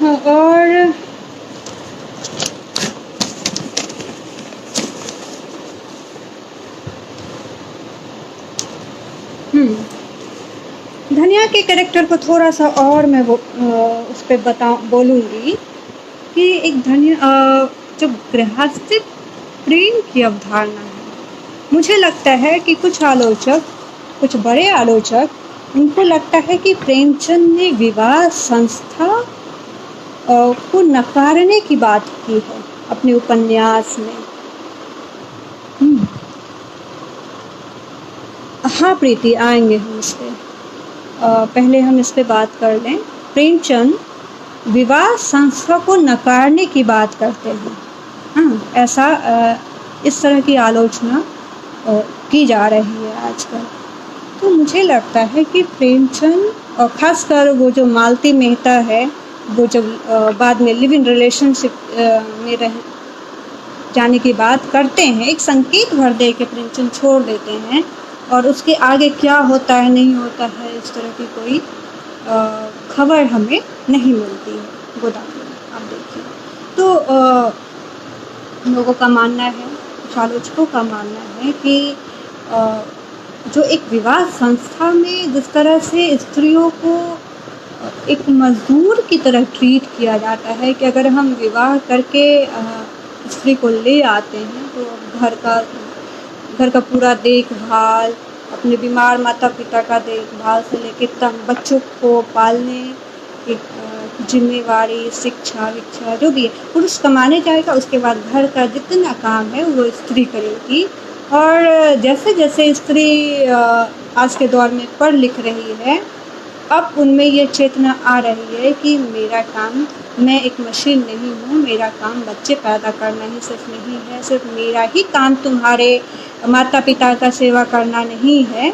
हाँ, और धनिया के कैरेक्टर को थोड़ा सा और मैं उस पर बोलूँगी कि एक जो गृहस्थिक प्रेम की अवधारणा है, मुझे लगता है कि कुछ बड़े आलोचक, उनको लगता है कि प्रेमचंद ने विवाह संस्था को नकारने की बात की है अपने उपन्यास में। हाँ प्रीति, आएंगे हम इस पे। पहले हम इस पे बात कर लें। प्रेमचंद विवाह संस्था को नकारने की बात करते हैं। हाँ, ऐसा इस तरह की आलोचना की जा रही है आजकल। तो मुझे लगता है कि प्रेमचंद, और ख़ासकर वो जो मालती मेहता है, वो जब बाद में लिव इन रिलेशनशिप में रह जाने की बात करते हैं, एक संकेत भर दे के प्रेमचंद छोड़ देते हैं, और उसके आगे क्या होता है नहीं होता है इस तरह की कोई खबर हमें नहीं मिलती है गोदावरी में। आप देखिए, तो लोगों का मानना है, आलोचकों का मानना है कि जो एक विवाह संस्था में जिस तरह से स्त्रियों को एक मजदूर की तरह ट्रीट किया जाता है, कि अगर हम विवाह करके स्त्री को ले आते हैं तो घर का पूरा देखभाल, अपने बीमार माता पिता का देखभाल से लेकर बच्चों को पालने की जिम्मेवारी, शिक्षा विक्षा जो भी है, पुरुष कमाने जाएगा, उसके बाद घर का जितना काम है वो स्त्री करेगी। और जैसे जैसे स्त्री आज के दौर में पढ़ लिख रही है, अब उनमें ये चेतना आ रही है कि मेरा काम, मैं एक मशीन नहीं हूँ, मेरा काम बच्चे पैदा करना ही सिर्फ नहीं है, सिर्फ मेरा ही काम तुम्हारे माता पिता का सेवा करना नहीं है,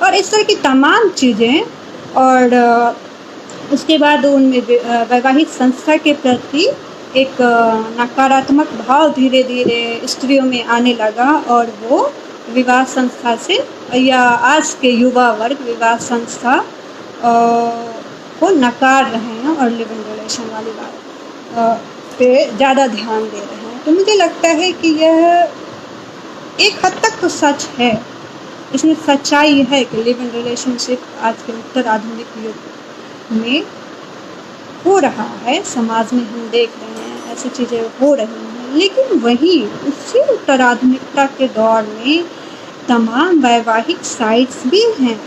और इस तरह की तमाम चीज़ें। और उसके बाद उनमें वैवाहिक संस्था के प्रति एक नकारात्मक भाव धीरे धीरे स्त्रियों में आने लगा, और वो विवाह संस्था से, या आज के युवा वर्ग विवाह संस्था को नकार रहे हैं और लिव इन रिलेशन वाली बात पे ज़्यादा ध्यान दे रहे हैं। तो मुझे लगता है कि यह एक हद तक तो सच है, इसमें सच्चाई है कि लिव इन रिलेशनशिप आज के उत्तर आधुनिक युग में हो रहा है, समाज में हम देख रहे हैं ऐसी चीज़ें हो रही हैं। लेकिन वहीं उसी उत्तर आधुनिकता के दौर में तमाम वैवाहिक साइट्स भी हैं,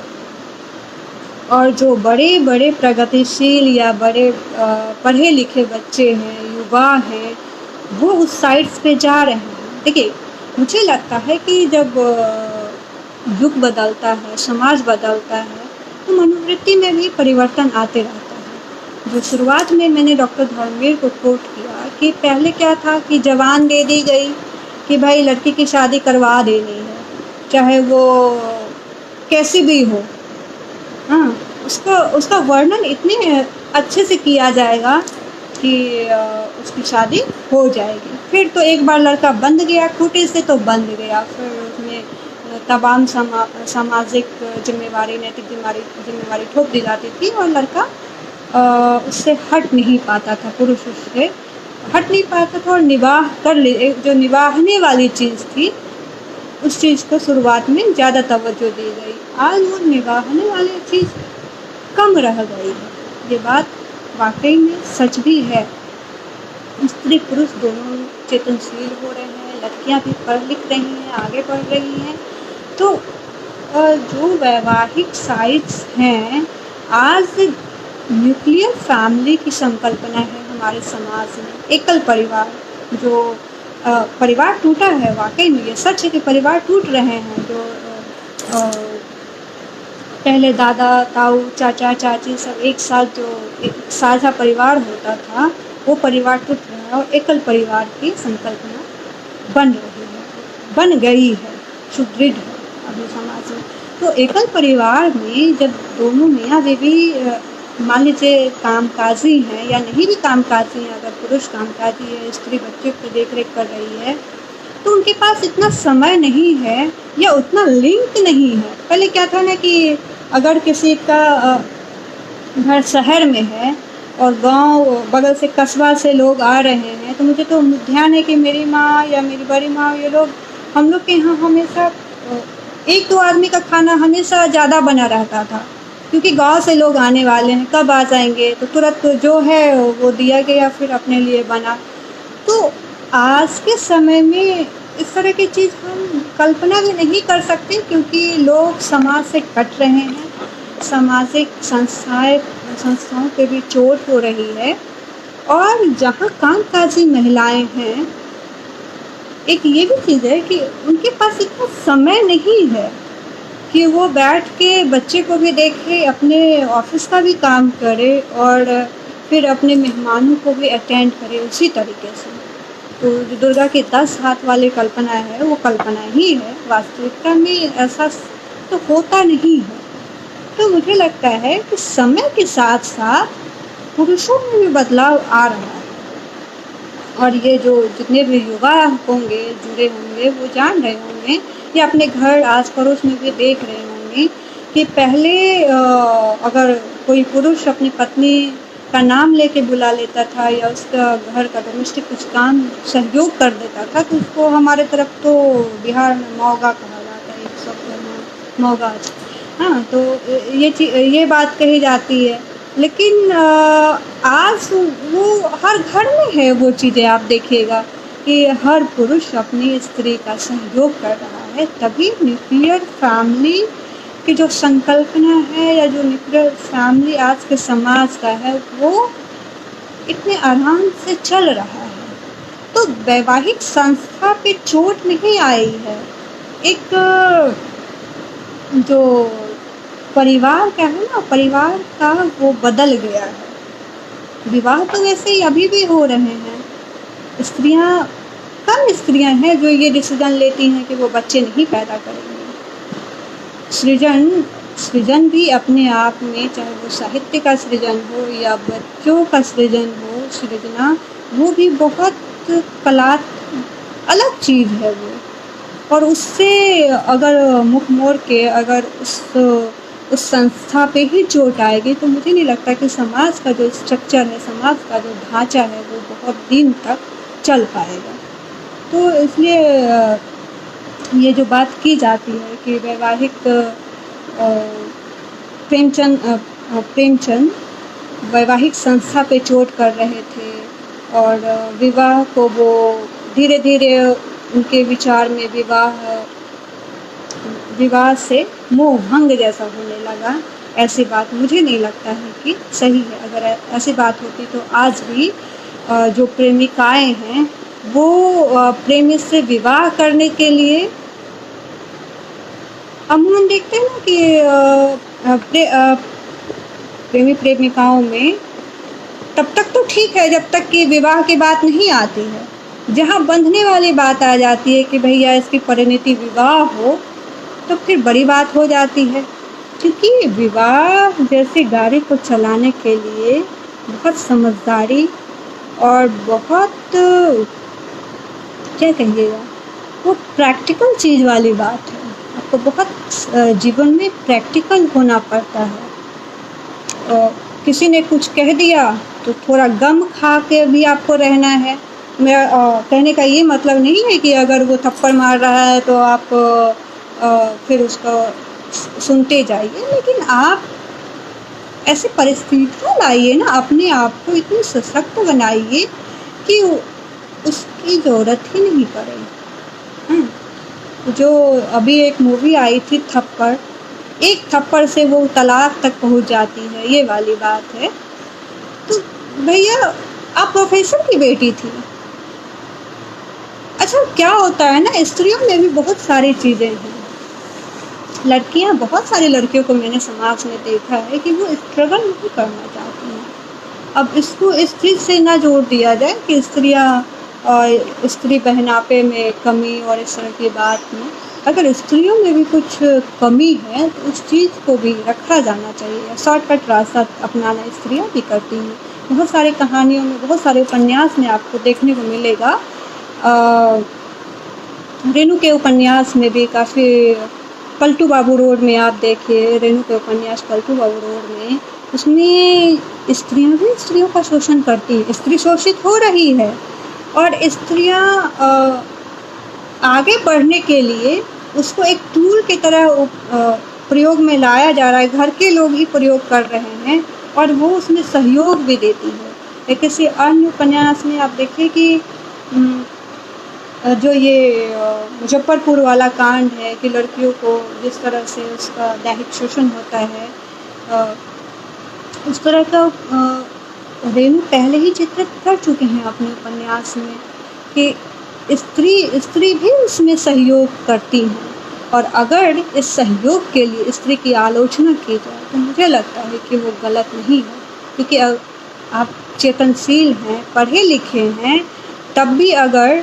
और जो बड़े बड़े प्रगतिशील या बड़े पढ़े लिखे बच्चे हैं, युवा हैं, वो उस साइट्स पे जा रहे हैं। देखिए, मुझे लगता है कि जब युग बदलता है, समाज बदलता है, तो मनोवृत्ति में भी परिवर्तन आते रहता है। जो शुरुआत में मैंने डॉक्टर धर्मवीर को कोट किया कि पहले क्या था कि जवान दे दी गई कि भाई लड़की की शादी करवा देनी है, चाहे वो कैसी भी हो। हाँ, उसका वर्णन इतने अच्छे से किया जाएगा कि उसकी शादी हो जाएगी। फिर तो एक बार लड़का बंध गया खूंटे से, तो बंध गया, फिर उसमें तमाम सामाजिक जिम्मेवारी, नैतिक जिम्मेवारी ठोक दी जाती थी, और लड़का उससे हट नहीं पाता था, पुरुष उससे हट नहीं पाता था, और निवाह कर ले, जो निवाहने वाली चीज़ थी उस चीज़ को शुरुआत में ज़्यादा तवज्जो दी गई। आज वो निवाहने वाली चीज़ कम रह गई है। ये बात वाकई में सच भी है। स्त्री पुरुष दोनों चेतनशील हो रहे हैं, लड़कियां भी पढ़ लिख रही हैं, आगे बढ़ रही हैं। तो जो वैवाहिक साइट्स हैं, आज न्यूक्लियर फैमिली की संकल्पना है हमारे समाज में। एकल परिवार, जो परिवार टूटा है, वाकई में ये सच है कि परिवार टूट रहे हैं। जो पहले दादा ताऊ चाचा चाची सब एक साथ जो एक साझा परिवार होता था, वो परिवार टूट रहा है, और एकल परिवार की संकल्पना बन गई है, सुदृढ़ है अभी समाज में। तो एकल परिवार में जब दोनों मियाँ बीवी मान लीजिए कामकाजी हैं, या नहीं भी कामकाजी हैं, अगर पुरुष कामकाजी है, स्त्री बच्चे की देख रेख कर रही है, तो उनके पास इतना समय नहीं है या उतना लिंक नहीं है। पहले क्या था ना कि अगर किसी का घर शहर में है और गांव बगल से कस्बा से लोग आ रहे हैं, तो मुझे तो ध्यान है कि मेरी माँ या मेरी बड़ी माँ, ये लोग, हम लोग के यहाँ हमेशा एक दो आदमी का खाना हमेशा ज़्यादा बना रहता था, क्योंकि गांव से लोग आने वाले हैं, कब आ जाएंगे, तो तुरंत जो है वो दिया गया, फिर अपने लिए बना। तो आज के समय में इस तरह की चीज़ हम कल्पना भी नहीं कर सकते, क्योंकि लोग समाज से कट रहे हैं, सामाजिक संस्थाओं पे भी चोट हो रही है। और जहाँ कामकाजी महिलाएं हैं, एक ये भी चीज़ है कि उनके पास इतना समय नहीं है कि वो बैठ के बच्चे को भी देखे, अपने ऑफिस का भी काम करे और फिर अपने मेहमानों को भी अटेंड करे उसी तरीके से। तो जो दुर्गा की 10 हाथ वाली कल्पना है, वो कल्पना ही है, वास्तविकता में ऐसा तो होता नहीं है। तो मुझे लगता है कि समय के साथ साथ पुरुषों में भी बदलाव आ रहा है, और ये जो जितने भी युवा होंगे, जुड़े होंगे, वो जान रहे होंगे, या अपने घर आस पड़ोस में भी देख रहे होंगे कि पहले अगर कोई पुरुष अपनी पत्नी का नाम लेके बुला लेता था या उसका घर का डोमेस्टिक कुछ काम सहयोग कर देता था, तो उसको हमारे तरफ तो बिहार में मौगा कहा जाता है, एक शब्द मौगा। हाँ, तो ये बात कही जाती है, लेकिन आज वो हर घर में है वो चीज़ें। आप देखिएगा कि हर पुरुष अपनी स्त्री का सहयोग कर रहा है, तभी न्यूक्लियर फैमिली की जो संकल्पना है या जो न्यूक्लियर फैमिली आज के समाज का है, वो इतने आराम से चल रहा है। तो वैवाहिक संस्था पे चोट नहीं आई है, एक जो परिवार का है ना, परिवार का वो बदल गया है। विवाह तो वैसे ही अभी भी हो रहे हैं, कम स्त्रियां हैं जो ये डिसीजन लेती हैं कि वो बच्चे नहीं पैदा करेंगे। सृजन भी अपने आप में, चाहे वो साहित्य का सृजन हो या बच्चों का सृजन हो, सृजना वो भी बहुत कला अलग चीज़ है वो। और उससे अगर मुख मोड़ के अगर उस संस्था पे ही चोट आएगी, तो मुझे नहीं लगता कि समाज का जो स्ट्रक्चर है, समाज का जो ढांचा है, वो बहुत दिन तक चल पाएगा। तो इसलिए ये जो बात की जाती है कि वैवाहिक प्रेमचंद वैवाहिक संस्था पे चोट कर रहे थे, और विवाह को वो धीरे धीरे उनके विचार में विवाह से मोह भंग जैसा होने लगा। ऐसी बात मुझे नहीं लगता है कि सही है। अगर ऐसी बात होती तो आज भी जो प्रेमिकाएं हैं वो प्रेमी से विवाह करने के लिए, अमूमन देखते हैं ना कि प्रेमी प्रेमिकाओं में तब तक तो ठीक है जब तक कि विवाह की बात नहीं आती है। जहाँ बंधने वाली बात आ जाती है कि भैया इसकी परिणति विवाह हो, तो फिर बड़ी बात हो जाती है। क्योंकि विवाह जैसे गाड़ी को चलाने के लिए बहुत समझदारी और बहुत क्या कहिएगा, वो प्रैक्टिकल चीज़ वाली बात है। आपको बहुत जीवन में प्रैक्टिकल होना पड़ता है। किसी ने कुछ कह दिया तो थोड़ा गम खा के भी आपको रहना है। मेरा कहने का ये मतलब नहीं है कि अगर वो थप्पड़ मार रहा है तो आप फिर उसको सुनते जाइए, लेकिन आप ऐसी परिस्थितियाँ लाइए ना, अपने आप को इतनी सशक्त बनाइए कि उसकी ज़रूरत ही नहीं पड़े। जो अभी एक मूवी आई थी थप्पड़, एक थप्पड़ से वो तलाक तक पहुंच जाती है, ये वाली बात है। तो भैया आप प्रोफेसर की बेटी थी। अच्छा, क्या होता है ना, स्त्रियों में भी बहुत सारी चीज़ें हैं। लड़कियां, बहुत सारी लड़कियों को मैंने समाज में देखा है कि वो स्ट्रगल नहीं करना चाहती हैं। अब इसको इस चीज़ से ना जोड़ दिया जाए कि स्त्री बहनापे में कमी और इस तरह की बात में, अगर स्त्रियों में भी कुछ कमी है तो उस चीज़ को भी रखा जाना चाहिए। शॉर्टकट रास्ता अपनाना स्त्रियां भी करती हैं। बहुत सारी कहानियों में, बहुत सारे उपन्यास में आपको देखने को मिलेगा। रेणु के उपन्यास में भी काफ़ी, पलटू बाबू रोड में आप देखिए, रेणु के उपन्यास पलटू बाबू रोड में उसमें स्त्रियां भी स्त्रियों का शोषण करती हैं, स्त्री शोषित हो रही है और स्त्रियां आगे बढ़ने के लिए उसको एक टूल की तरह प्रयोग में लाया जा रहा है। घर के लोग ही प्रयोग कर रहे हैं और वो उसमें सहयोग भी देती है। एक किसी अन्य उपन्यास में आप देखें कि जो ये मुजफ्फरपुर वाला कांड है कि लड़कियों को जिस तरह से उसका दैहिक शोषण होता है, उस तरह का रेणु पहले ही चित्रित कर चुके हैं अपने उपन्यास में कि स्त्री भी उसमें सहयोग करती हैं। और अगर इस सहयोग के लिए स्त्री की आलोचना की जाए तो मुझे लगता है कि वो गलत नहीं है, क्योंकि आप चेतनशील हैं, पढ़े लिखे हैं, तब भी अगर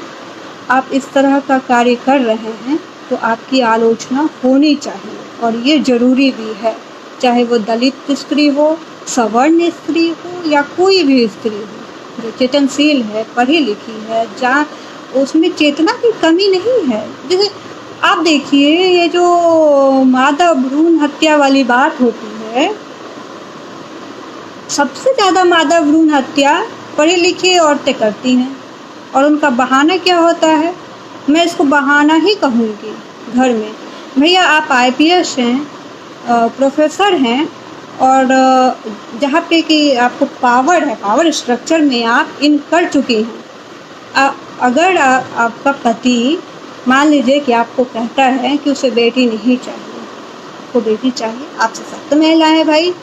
आप इस तरह का कार्य कर रहे हैं तो आपकी आलोचना होनी चाहिए और ये ज़रूरी भी है, चाहे वो दलित स्त्री हो, सवर्ण स्त्री हो या कोई भी स्त्री हो जो चेतनशील है, पढ़ी लिखी है, जहाँ उसमें चेतना की कमी नहीं है। जैसे आप देखिए ये जो मादा भ्रूण हत्या वाली बात होती है, सबसे ज़्यादा मादा भ्रूण हत्या पढ़ी लिखी औरतें करती हैं और उनका बहाना क्या होता है, मैं इसको बहाना ही कहूँगी घर में, भैया आप IPS हैं, प्रोफेसर हैं और जहाँ पे कि आपको पावर है, पावर स्ट्रक्चर में आप इन कर चुकी हैं। अगर आपका पति मान लीजिए कि आपको कहता है कि उसे बेटी नहीं चाहिए, आपको बेटी चाहिए, आपसे सख्त महिला है भाई,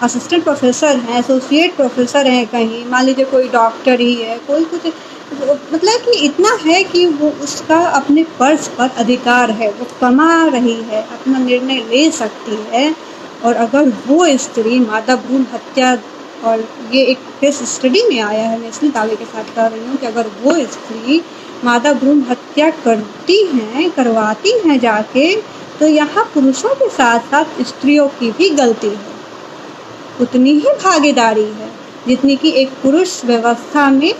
असिस्टेंट प्रोफेसर हैं, एसोसिएट प्रोफेसर हैं, कहीं मान लीजिए कोई डॉक्टर ही है, कोई कुछ, मतलब कि इतना है कि वो उसका अपने पर्स पर अधिकार है, वो कमा रही है, अपना निर्णय ले सकती है। और अगर वो स्त्री मादा भ्रूण हत्या, और ये एक केस स्टडी में आया है, मैं इसलिए दावे के साथ कह रही हूँ कि अगर वो स्त्री मादा भ्रूण हत्या करती हैं, करवाती हैं जाके, तो यहाँ पुरुषों के साथ साथ स्त्रियों की भी गलती है, उतनी ही भागीदारी है जितनी कि एक पुरुष व्यवस्था में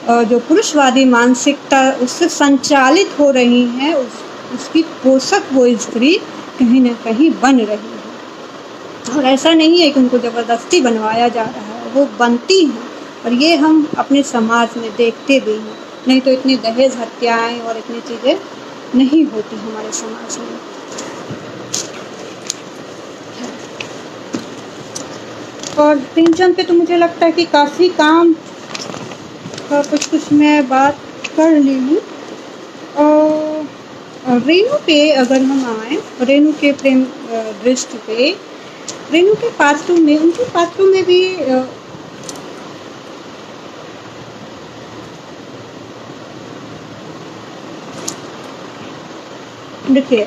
जो पुरुषवादी मानसिकता उससे संचालित हो रही है, उसकी पोषक वो स्त्री कहीं ना कहीं बन रही है। और ऐसा नहीं है कि उनको ज़बरदस्ती बनवाया जा रहा है, वो बनती हैं और ये हम अपने समाज में देखते भी हैं, नहीं तो इतनी दहेज हत्याएं और इतनी चीज़ें नहीं होती हमारे समाज में। और प्रेमचंद पे तो मुझे लगता है कि काफ़ी काम का कुछ मैं बात कर ली हूँ। और रेणु पे अगर हम आए, रेणु के प्रेम दृष्टि पे, रेणु के पात्रों में, उनके पात्रों में भी देखिए,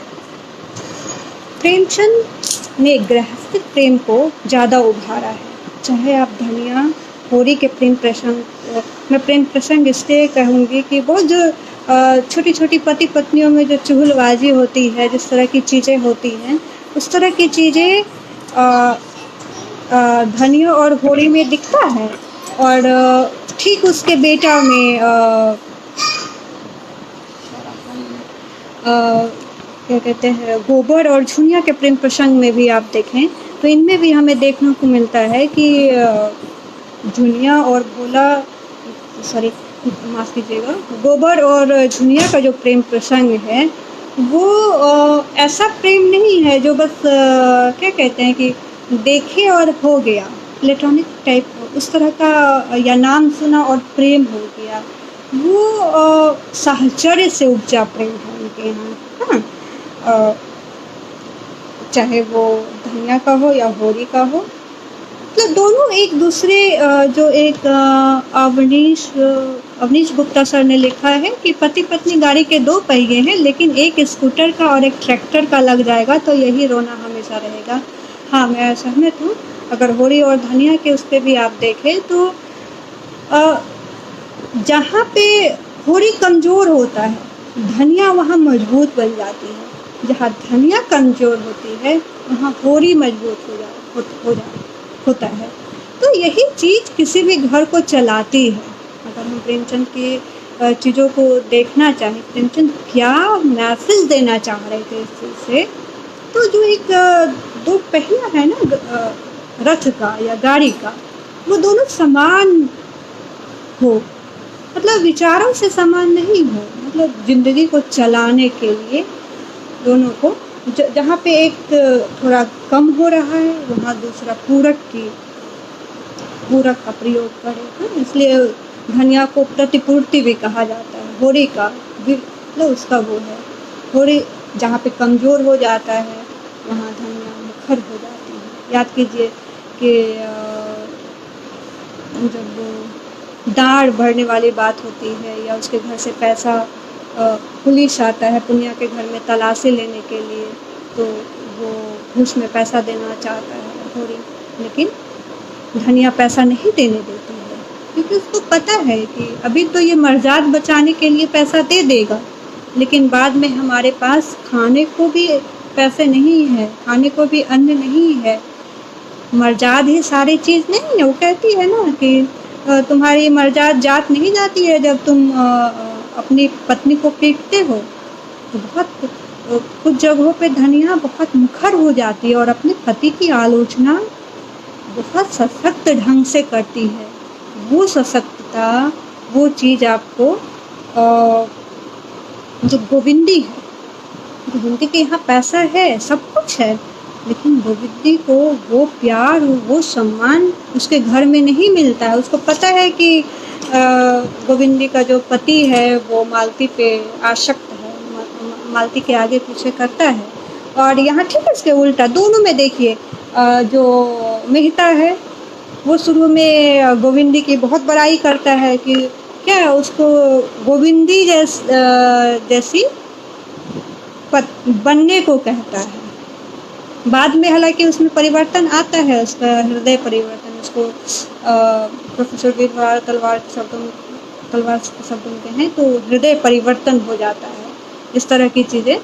प्रेमचंद ने गृहस्थिक प्रेम को ज़्यादा उभारा है। चाहे आप धनिया होरी के प्रेम प्रसंग, मैं प्रेम प्रसंग इसलिए कहूँगी कि बहुत जो छोटी छोटी पति पत्नियों में जो चुगलबाजी होती है, जिस तरह की चीज़ें होती हैं, उस तरह की चीज़ें धनिया और होरी में दिखता है। और ठीक उसके बेटा में क्या कहते हैं, गोबर और झुनिया के प्रेम प्रसंग में भी आप देखें तो इनमें भी हमें देखने को मिलता है कि झुनिया और भोला, सॉरी माफ़ कीजिएगा, गोबर और झुनिया का जो प्रेम प्रसंग है वो ऐसा प्रेम नहीं है जो बस क्या कहते हैं कि देखे और हो गया, प्लेटोनिक टाइप उस तरह का, या नाम सुना और प्रेम हो गया, वो साहचर्य से उपजा प्रेम है उनके यहाँ। हाँ, चाहे वो धनिया का हो या होरी का हो, मतलब दोनों एक दूसरे, जो एक अवनीश गुप्ता सर ने लिखा है कि पति पत्नी गाड़ी के दो पहिए हैं, लेकिन एक स्कूटर का और एक ट्रैक्टर का लग जाएगा तो यही रोना हमेशा रहेगा। हाँ, मैं सहमत हूँ। अगर होरी और धनिया के उस पर भी आप देखें तो जहाँ पे होरी कमज़ोर होता है, धनिया वहाँ मजबूत बन जाती है, जहाँ धनिया कमज़ोर होती है वहाँ होरी मजबूत होता है। तो यही चीज़ किसी भी घर को चलाती है। अगर हम प्रेमचंद की चीज़ों को देखना चाहें, प्रेमचंद क्या मैसेज देना चाह रहे थे इस चीज़ से, तो जो एक दो पहिया है ना, रथ का या गाड़ी का, वो दोनों समान हो, मतलब विचारों से समान नहीं हो, मतलब जिंदगी को चलाने के लिए दोनों को जहाँ पे एक थोड़ा कम हो रहा है वहाँ दूसरा पूरक का प्रयोग करे। इसलिए धनिया को प्रतिपूर्ति भी कहा जाता है, होरी का मतलब उसका वो है, होरी जहाँ पे कमज़ोर हो जाता है वहाँ धनिया मुखर हो जाती है। याद कीजिए कि जब दाढ़ बढ़ने वाली बात होती है या उसके घर से पैसा पुलिस आता है पुनिया के घर में तलाशी लेने के लिए, तो वो घूस में पैसा देना चाहता है होरी, लेकिन धनिया पैसा नहीं देने देती है, क्योंकि उसको पता है कि अभी तो ये मर्जाद बचाने के लिए पैसा दे देगा, लेकिन बाद में हमारे पास खाने को भी पैसे नहीं है, खाने को भी अन्न नहीं है, मर्जाद ही सारी चीज़ नहीं है। वो कहती है ना कि तुम्हारी मर्जाद जात नहीं जाती है जब तुम अपनी पत्नी को पीटते हो। तो बहुत कुछ जगहों पे धनिया बहुत मुखर हो जाती है और अपने पति की आलोचना बहुत सशक्त ढंग से करती है। वो सशक्तता, वो चीज़ आपको जो गोविंदी है, गोविंदी के यहाँ पैसा है, सब कुछ है, लेकिन गोविंदी को वो प्यार, वो सम्मान उसके घर में नहीं मिलता है। उसको पता है कि गोविंदी का जो पति है वो मालती पे आसक्त है, मालती के आगे पीछे करता है। और यहाँ ठीक है इसके उल्टा दोनों में देखिए, जो मेहता है वो शुरू में गोविंदी की बहुत बड़ाई करता है कि क्या उसको गोविंदी जैसी बनने को कहता है। बाद में हालांकि उसमें परिवर्तन आता है, उसका हृदय परिवर्तन, उसको प्रोफेसर वीरभद्र तलवार के शब्दों में कहें तो हृदय परिवर्तन हो जाता है। इस तरह की चीज़ें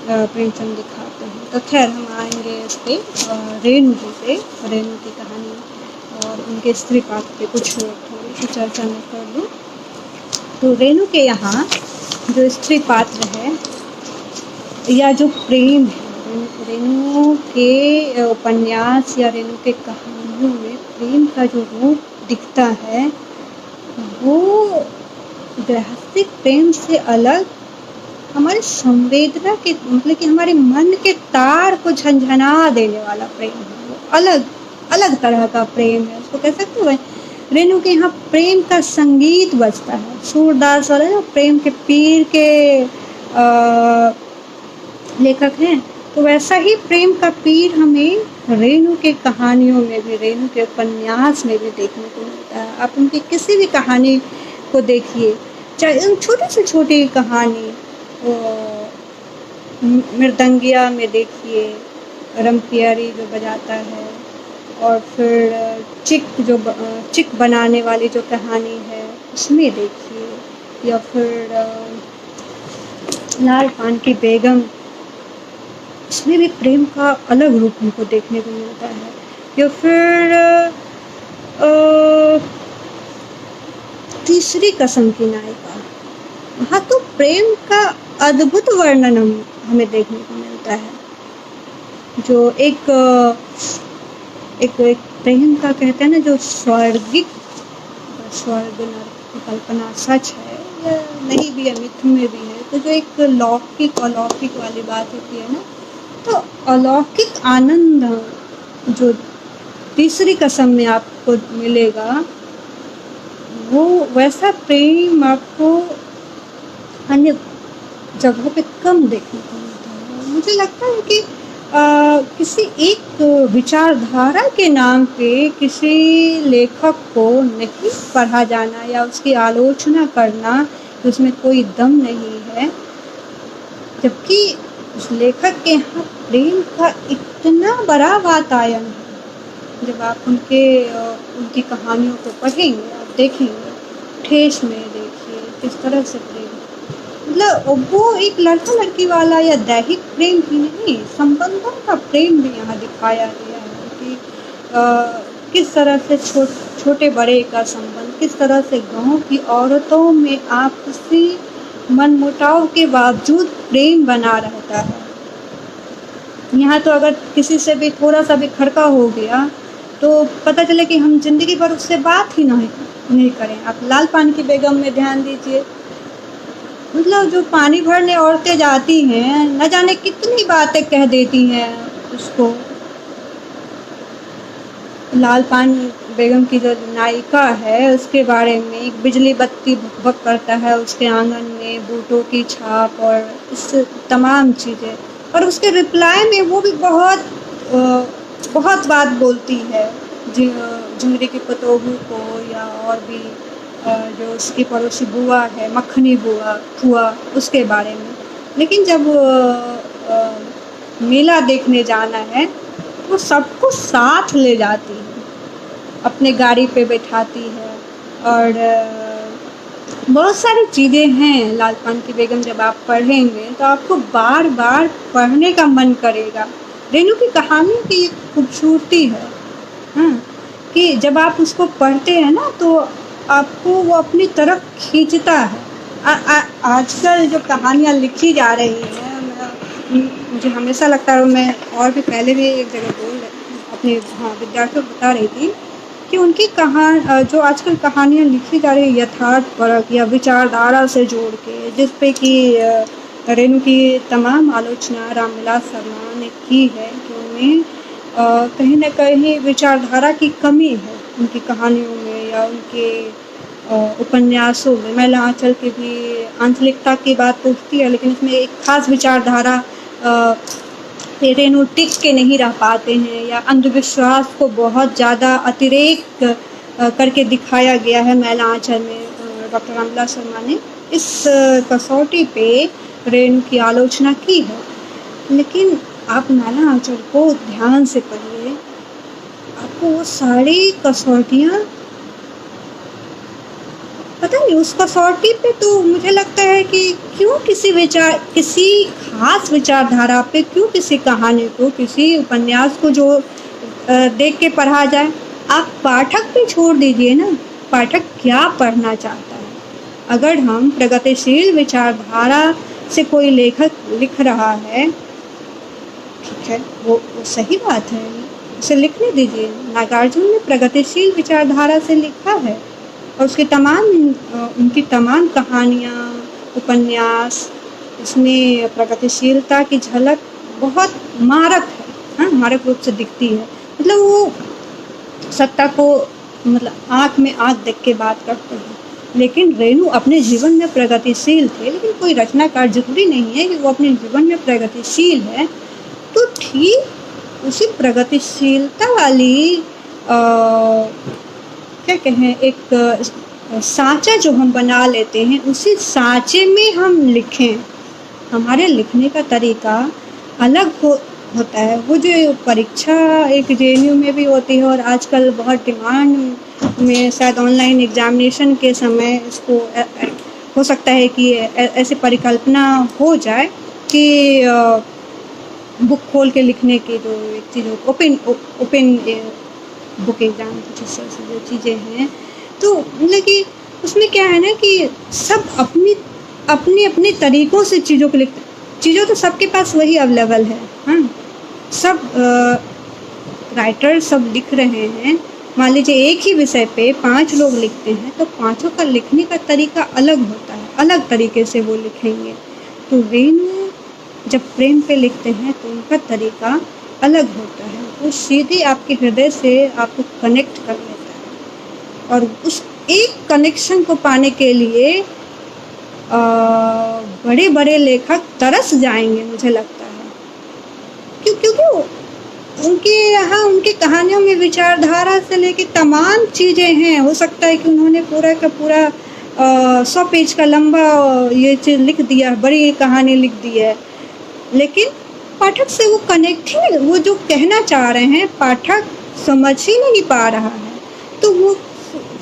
प्रेमचंद दिखाते हैं। तो खैर हम आएंगे इस पर रेणु जी पे, रेणु की कहानी और उनके स्त्री पात्र पे कुछ थोड़ी सी चर्चा मैं कर लूँ। तो रेणु के यहाँ जो स्त्री पात्र है या जो प्रेम है, रेणु के उपन्यास या रेणु के कहानियों में प्रेम का जो रूप दिखता है वो गृहस्थिक प्रेम से अलग हमारे संवेदना के, मतलब कि हमारे मन के तार को झंझना देने वाला प्रेम है। वो अलग अलग तरह का प्रेम है, उसको कह सकते हो। रेणु के यहाँ प्रेम का संगीत बजता है, सूरदास वाला जो प्रेम के पीर के लेखक हैं, तो वैसा ही प्रेम का पीर हमें रेणु के कहानियों में भी, रेणु के उपन्यास में भी देखने को मिलता है। आप उनकी किसी भी कहानी को देखिए, चाहे उन छोटी से छोटी कहानी, मृदंगिया में देखिए रमपियारी जो बजाता है, और फिर चिक बनाने वाली जो कहानी है उसमें देखिए, या फिर लाल पान की बेगम, इसमें भी प्रेम का अलग रूप हमको देखने को मिलता है। या फिर तीसरी कसम की नायिका, वहाँ तो प्रेम का अद्भुत वर्णन हमें देखने को मिलता है, जो एक प्रेम का कहते हैं ना, जो स्वर्ग नरक कल्पना सच है या नहीं भी है, मिथ्य में भी है, तो जो एक लौकिक अलौकिक वाली बात होती है ना, तो अलौकिक आनंद जो तीसरी कसम में आपको मिलेगा, वो वैसा प्रेम आपको अन्य जगहों पे कम देखने को मिलता है। मुझे लगता है कि किसी एक विचारधारा के नाम पे किसी लेखक को नहीं पढ़ा जाना या उसकी आलोचना करना, उसमें कोई दम नहीं है, जबकि उस लेखक के यहाँ प्रेम का इतना बड़ा वातायन है। जब आप उनकी कहानियों को पढ़ेंगे, आप देखेंगे, ठेस में देखिए किस तरह से प्रेम, मतलब वो एक लड़का लड़की वाला या दैहिक प्रेम ही नहीं, संबंधों का प्रेम भी यहाँ दिखाया गया है कि किस तरह से छोटे बड़े का संबंध, किस तरह से गांव की औरतों में आपसी मनमुटाव के बावजूद प्रेम बना रहता है। यहाँ तो अगर किसी से भी थोड़ा सा भी खड़का हो गया तो पता चले कि हम ज़िंदगी भर उससे बात ही नहीं करें। आप लाल पानी की बेगम में ध्यान दीजिए, मतलब जो पानी भरने औरतें जाती हैं, न जाने कितनी बातें कह देती हैं उसको। लाल पान बेगम की जो नायिका है उसके बारे में, एक बिजली बत्ती भुक करता है उसके आंगन में, बूटों की छाप और इस तमाम चीज़ें, और उसके रिप्लाई में वो भी बहुत बात बोलती है झुमरी की पतोहू को, या और भी जो उसकी पड़ोसी बुआ है, मक्खनी फुआ, उसके बारे में। लेकिन जब मेला देखने जाना है तो सबको साथ ले जाती है, अपने गाड़ी पे बैठाती है, और बहुत सारी चीज़ें हैं लाल पान की बेगम। जब आप पढ़ेंगे तो आपको बार बार पढ़ने का मन करेगा। रेनू की कहानी की एक खूबसूरती है, हाँ, कि जब आप उसको पढ़ते हैं ना तो आपको वो अपनी तरफ खींचता है। आजकल जो कहानियाँ लिखी जा रही हैं, मुझे हमेशा लगता है, मैं और भी पहले भी एक जगह अपने विद्यार्थियों को बता रही थी कि उनकी जो आजकल कहानियाँ लिखी जा रही है यथार्थपरक या विचारधारा से जोड़ के, जिस पे कि रेणु की तमाम आलोचना रामविलास शर्मा ने की है, कि उनमें कहीं ना कहीं विचारधारा की कमी है उनकी कहानियों में या उनके उपन्यासों में। महिला आंचल की भी आंचलिकता की बात उठती है, लेकिन इसमें एक खास विचारधारा रेणु टिक के नहीं रह पाते हैं, या अंधविश्वास को बहुत ज़्यादा अतिरेक करके दिखाया गया है महिला आंचल में। डॉक्टर रामविलास शर्मा ने इस कसौटी पे रेणु की आलोचना की है। लेकिन आप महिला आंचल को ध्यान से पढ़िए, आपको वो सारी कसौटियाँ, पता नहीं उस कसौटी पे तो मुझे लगता है कि क्यों किसी खास विचारधारा पे, क्यों किसी कहानी को, किसी उपन्यास को जो देख के पढ़ा जाए। आप पाठक पे छोड़ दीजिए ना, पाठक क्या पढ़ना चाहता है। अगर हम प्रगतिशील विचारधारा से कोई लेखक लिख रहा है, ठीक है, वो सही बात है, उसे लिखने दीजिए। नागार्जुन ने प्रगतिशील विचारधारा से लिखा है, और उनकी तमाम कहानियाँ, उपन्यास, इसमें प्रगतिशीलता की झलक बहुत मारक है, हाँ, मारक रूप से दिखती है। मतलब वो सत्ता को, मतलब आँख में आँख देख के बात करते हैं। लेकिन रेणु अपने जीवन में प्रगतिशील थे, लेकिन कोई रचनाकार जरूरी नहीं है कि वो अपने जीवन में प्रगतिशील है। तो ठीक उसी प्रगतिशीलता वाली क्या कहें, एक सांचा जो हम बना लेते हैं, उसी सांचे में हम लिखें। हमारे लिखने का तरीका अलग होता है। वो जो परीक्षा एक जेएनयू में भी होती है, और आजकल बहुत डिमांड में, शायद ऑनलाइन एग्जामिनेशन के समय इसको हो सकता है कि ऐसी परिकल्पना हो जाए कि बुक खोल के लिखने की जो एक चीज़, ओपन बुक एग्जाम, कुछ इस तरह से जो चीज़ें हैं। तो मतलब कि उसमें क्या है ना कि सब अपने तरीक़ों से चीज़ों को लिखते, चीज़ों तो सबके पास वही अवेलेबल है, हाँ, सब राइटर सब लिख रहे हैं। मान लीजिए एक ही विषय पे 5 लोग लिखते हैं, तो 5ों का लिखने का तरीका अलग होता है, अलग तरीके से वो लिखेंगे। तो रेणु जब प्रेम पे लिखते हैं तो उनका तरीका अलग होता है, वो सीधे आपके हृदय से आपको कनेक्ट कर लेता है, और उस एक कनेक्शन को पाने के लिए बड़े बड़े लेखक तरस जाएंगे, मुझे लगता है। क्योंकि उनके यहाँ, उनकी कहानियों में विचारधारा से लेके तमाम चीज़ें हैं। हो सकता है कि उन्होंने पूरा का पूरा 100 पेज का लंबा ये चीज़ लिख दिया, बड़ी कहानी लिख दी है, लेकिन पाठक से वो कनेक्ट ही, वो जो कहना चाह रहे हैं पाठक समझ ही नहीं पा रहा है। तो वो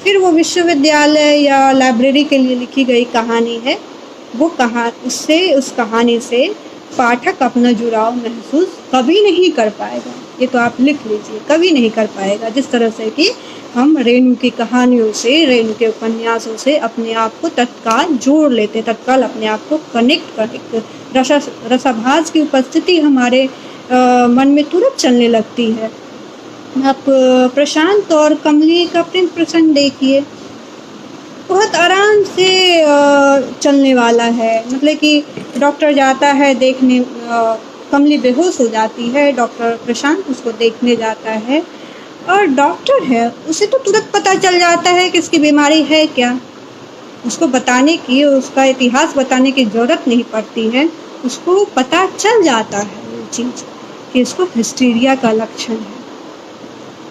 फिर वो विश्वविद्यालय या लाइब्रेरी के लिए लिखी गई कहानी है, वो उस कहानी से पाठक अपना जुड़ाव महसूस कभी नहीं कर पाएगा। ये तो आप लिख लीजिए, कभी नहीं कर पाएगा। जिस तरह से कि हम रेणु की कहानियों से, रेणु के उपन्यासों से अपने आप को तत्काल जोड़ लेते, तत्काल अपने आप को कनेक्ट कर, रसाभास की उपस्थिति हमारे मन में तुरंत चलने लगती है। आप प्रशांत और कमली का प्रेम प्रसंग देखिए, बहुत आराम से चलने वाला है। मतलब कि डॉक्टर जाता है देखने, कमली बेहोश हो जाती है, डॉक्टर प्रशांत उसको देखने जाता है, और डॉक्टर है उसे तो तुरंत पता चल जाता है कि इसकी बीमारी है क्या। उसको बताने की, उसका इतिहास बताने की ज़रूरत नहीं पड़ती है, उसको पता चल जाता है वो चीज़ कि इसको हिस्टीरिया का लक्षण है।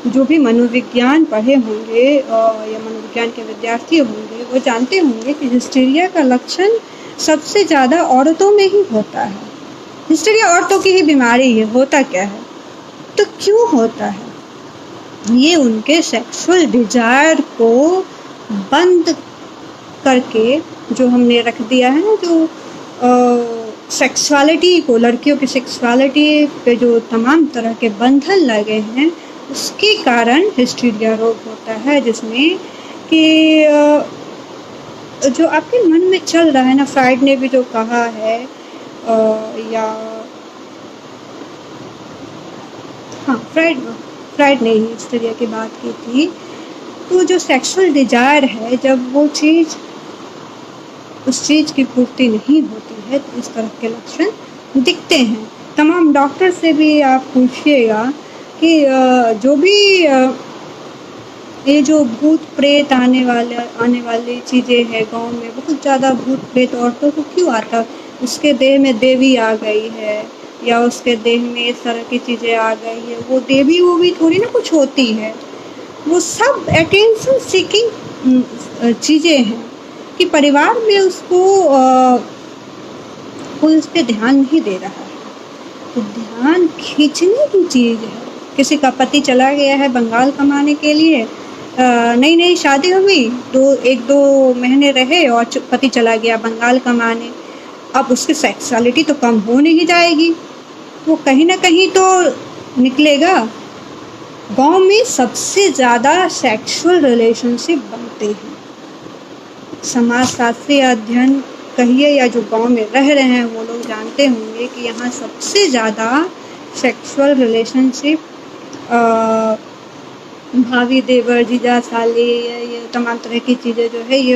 जो भी मनोविज्ञान पढ़े होंगे या मनोविज्ञान के विद्यार्थी होंगे वो जानते होंगे कि हिस्टीरिया का लक्षण सबसे ज़्यादा औरतों में ही होता है। हिस्टीरिया औरतों की ही बीमारी है। होता क्या है, तो क्यों होता है? ये उनके सेक्सुअल डिजायर को बंद करके जो हमने रख दिया है, जो सेक्सुअलिटी को, लड़कियों की सेक्सुअलिटी पे जो तमाम तरह के बंधन लगे हैं, उसके कारण हिस्टीरिया रोग होता है, जिसमें कि जो आपके मन में चल रहा है ना, फ्राइड ने भी जो कहा है, या हाँ फ्राइड ने ही हिस्टीरिया की बात की थी। तो जो सेक्सुअल डिजायर है, जब वो चीज़, उस चीज़ की पूर्ति नहीं होती है, तो इस तरह के लक्षण दिखते हैं। तमाम डॉक्टर से भी आप पूछिएगा कि जो भी ये जो भूत प्रेत आने वाली चीज़ें हैं गांव में, बहुत ज़्यादा भूत प्रेत औरतों को क्यों आता? उसके देह में देवी आ गई है, या उसके देह में इस तरह की चीज़ें आ गई है। वो देवी वो भी थोड़ी ना कुछ होती है, वो सब अटेंशन सीकिंग चीज़ें हैं कि परिवार में उसको कोई उस पर ध्यान नहीं दे रहा है। तो ध्यान खींचने की चीज़ है। किसी का पति चला गया है बंगाल कमाने के लिए, नई नई शादी हो गई, 1-2 महीने रहे और पति चला गया बंगाल कमाने। अब उसकी सेक्सुअलिटी तो कम हो नहीं जाएगी, वो कहीं ना कहीं तो निकलेगा। गांव में सबसे ज़्यादा सेक्सुअल रिलेशनशिप बनते हैं। समाजशास्त्री अध्ययन कहिए या जो गांव में रह रहे हैं वो लोग जानते होंगे कि यहाँ सबसे ज़्यादा सेक्सुअल रिलेशनशिप भाभी देवर जीजा साली, ये तमाम तरह की चीज़ें जो है ये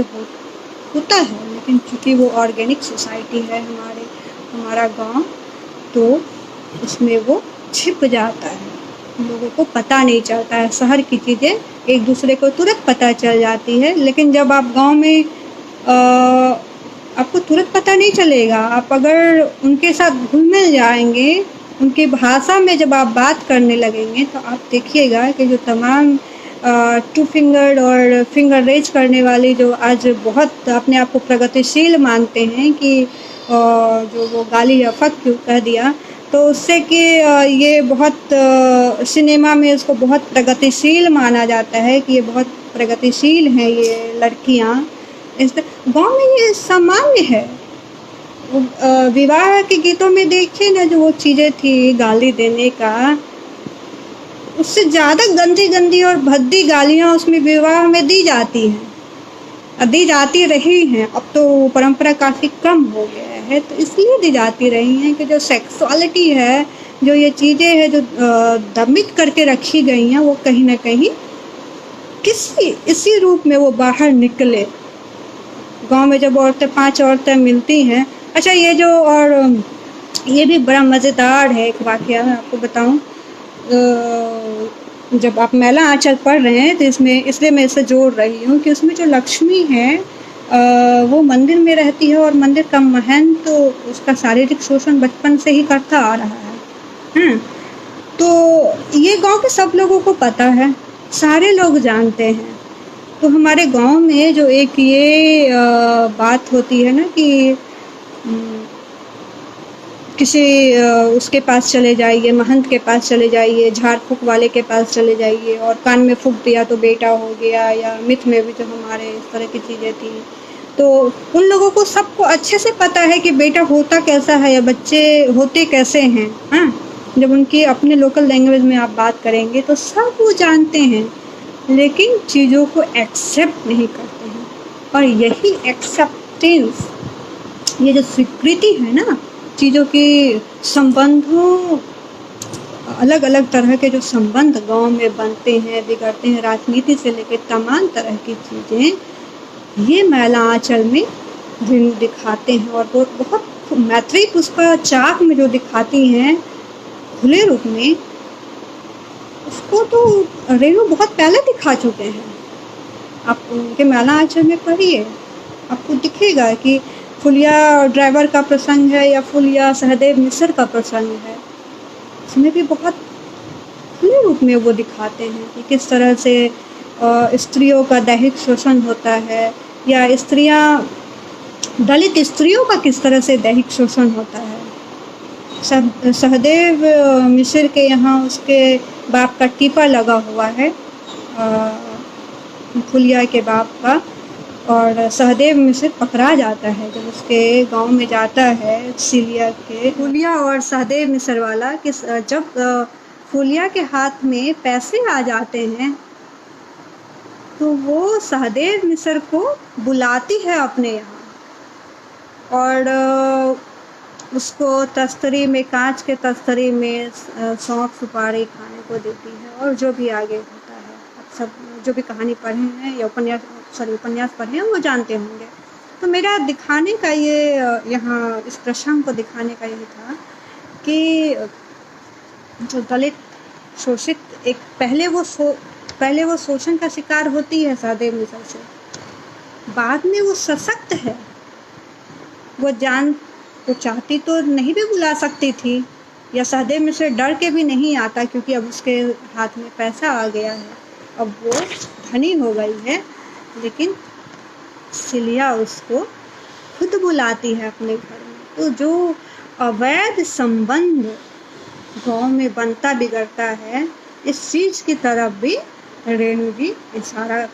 होता है। लेकिन चूँकि वो ऑर्गेनिक सोसाइटी है हमारा गांव, तो उसमें वो छिप जाता है, लोगों को पता नहीं चलता है। शहर की चीज़ें एक दूसरे को तुरंत पता चल जाती है, लेकिन जब आप गांव में आपको तुरंत पता नहीं चलेगा। आप अगर उनके साथ घुल मिल जाएंगे, उनकी भाषा में जब आप बात करने लगेंगे, तो आप देखिएगा कि जो तमाम 2 फिंगर और फिंगर रेज करने वाली जो आज बहुत अपने आप को प्रगतिशील मानते हैं कि जो वो गाली या फक क्यों कह दिया, तो उससे कि ये बहुत सिनेमा में उसको बहुत प्रगतिशील माना जाता है कि ये बहुत प्रगतिशील हैं ये लड़कियां। इस गाँव में ये सामान्य है। विवाह के गीतों में देखिए ना, जो वो चीज़ें थी गाली देने का, उससे ज़्यादा गंदी गंदी और भद्दी गालियाँ उसमें विवाह में दी जाती हैं, दी जाती रही हैं। अब तो परंपरा काफ़ी कम हो गया है, तो इसलिए दी जाती रही हैं कि जो सेक्सुअलिटी है, जो ये चीज़ें हैं जो दमित करके रखी गई हैं, वो कहीं ना कहीं इसी रूप में वो बाहर निकले। गांव में जब 5 औरतें मिलती हैं, अच्छा ये जो, और ये भी बड़ा मज़ेदार है, एक वाक़या मैं आपको बताऊं। जब आप मैला आंचल पढ़ रहे हैं तो इसलिए मैं इसे जोड़ रही हूँ कि उसमें जो लक्ष्मी है वो मंदिर में रहती है, और मंदिर का महंत तो उसका शारीरिक शोषण बचपन से ही करता आ रहा है। तो ये गांव के सब लोगों को पता है, सारे लोग जानते हैं। तो हमारे गांव में जो एक ये बात होती है ना कि किसी उसके पास चले जाइए, महंत के पास चले जाइए, झाड़ फूक वाले के पास चले जाइए, और कान में फूक दिया तो बेटा हो गया, या मिथ में भी जो हमारे इस तरह की चीज़ें थी, तो उन लोगों को सबको अच्छे से पता है कि बेटा होता कैसा है या बच्चे होते कैसे हैं। हाँ, जब उनकी अपने लोकल लैंग्वेज में आप बात करेंगे तो सब वो जानते हैं, लेकिन चीज़ों को एक्सेप्ट नहीं करते हैं। और यही एक्सेप्टेंस, ये जो स्वीकृति है ना चीज़ों के संबंधों अलग अलग तरह के जो संबंध गांव में बनते हैं, बिगड़ते हैं, राजनीति से लेकर तमाम तरह की चीज़ें ये मैला आंचल में रेणु दिखाते हैं। और वो बहुत मैत्री पुष्पा चाक में जो दिखाती हैं खुले रूप में, उसको तो रेणु बहुत पहले दिखा चुके हैं। आप उनके मैला आंचल में पढ़िए, आपको दिखेगा कि फुलिया ड्राइवर का प्रसंग है या फुलिया सहदेव मिश्र का प्रसंग है, इसमें भी बहुत खुले रूप में वो दिखाते हैं कि किस तरह से स्त्रियों का दैहिक शोषण होता है, या दलित स्त्रियों का किस तरह से दैहिक शोषण होता है। सहदेव मिश्र के यहाँ उसके बाप का टीपा लगा हुआ है, फुलिया के बाप का, और सहदेव मिश्र पकड़ा जाता है जब उसके गांव में जाता है सिलिया के। फुलिया और सहदेव मिश्र वाला कि जब फुलिया के हाथ में पैसे आ जाते हैं तो वो सहदेव मिश्र को बुलाती है अपने यहाँ और उसको तस्तरी में, कांच के तस्तरी में सौंफ सुपारी खाने को देती है। और जो भी आगे होता है, आप सब जो भी कहानी पढ़े हैं या उपन्यास पढ़े हैं वो जानते होंगे। तो मेरा दिखाने का ये यहाँ इस प्रसंग को दिखाने का यही था कि जो दलित शोषित, एक पहले वो शोषण का शिकार होती है सहदेव मिश्र से, बाद में वो सशक्त है, वो तो चाहती तो नहीं भी बुला सकती थी, या सहदेव मिश्र डर के भी नहीं आता क्योंकि अब उसके हाथ में पैसा आ गया है, अब वो धनी हो गई है, लेकिन सिलिया उसको खुद बुलाती है अपने घर में। तो जो अवैध संबंध गांव में बनता बिगड़ता है, इस चीज़ की तरफ भी रेणु जी इशारा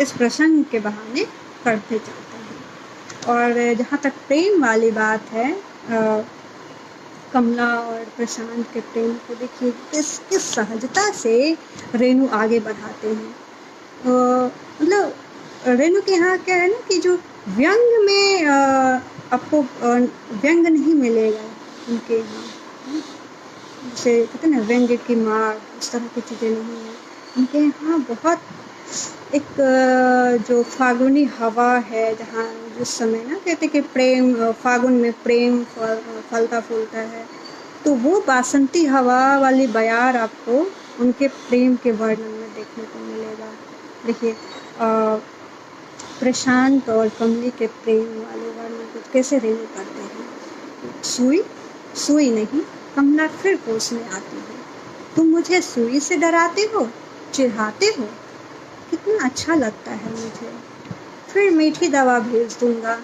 इस प्रसंग के बहाने करते चलते हैं। और जहाँ तक प्रेम वाली बात है, कमला और प्रशांत के प्रेम को देखिए किस सहजता से रेणु आगे बढ़ाते हैं। मतलब रेणु के यहाँ क्या है ना कि जो व्यंग में आपको व्यंग नहीं मिलेगा उनके यहाँ, जैसे कहते हैं ना व्यंग की मार, इस तरह की चीज़ें नहीं है उनके यहाँ। बहुत एक जो फागुनी हवा है, जहाँ जिस समय ना कहते कि प्रेम, फागुन में प्रेम फलता फूलता है, तो वो बासंती हवा वाली बयार आपको उनके प्रेम के वर्णन में देखने को मिलेगा। देखिए प्रशांत और कमली के प्रेम वाले वर्णन को कैसे रेणु करते हैं। सुई नहीं, कमला फिर होश में आती है, तुम मुझे सुई से डराते हो, चिढ़ाते हो, कितना अच्छा लगता है मुझे, फिर मीठी दवा भेज दूंगा।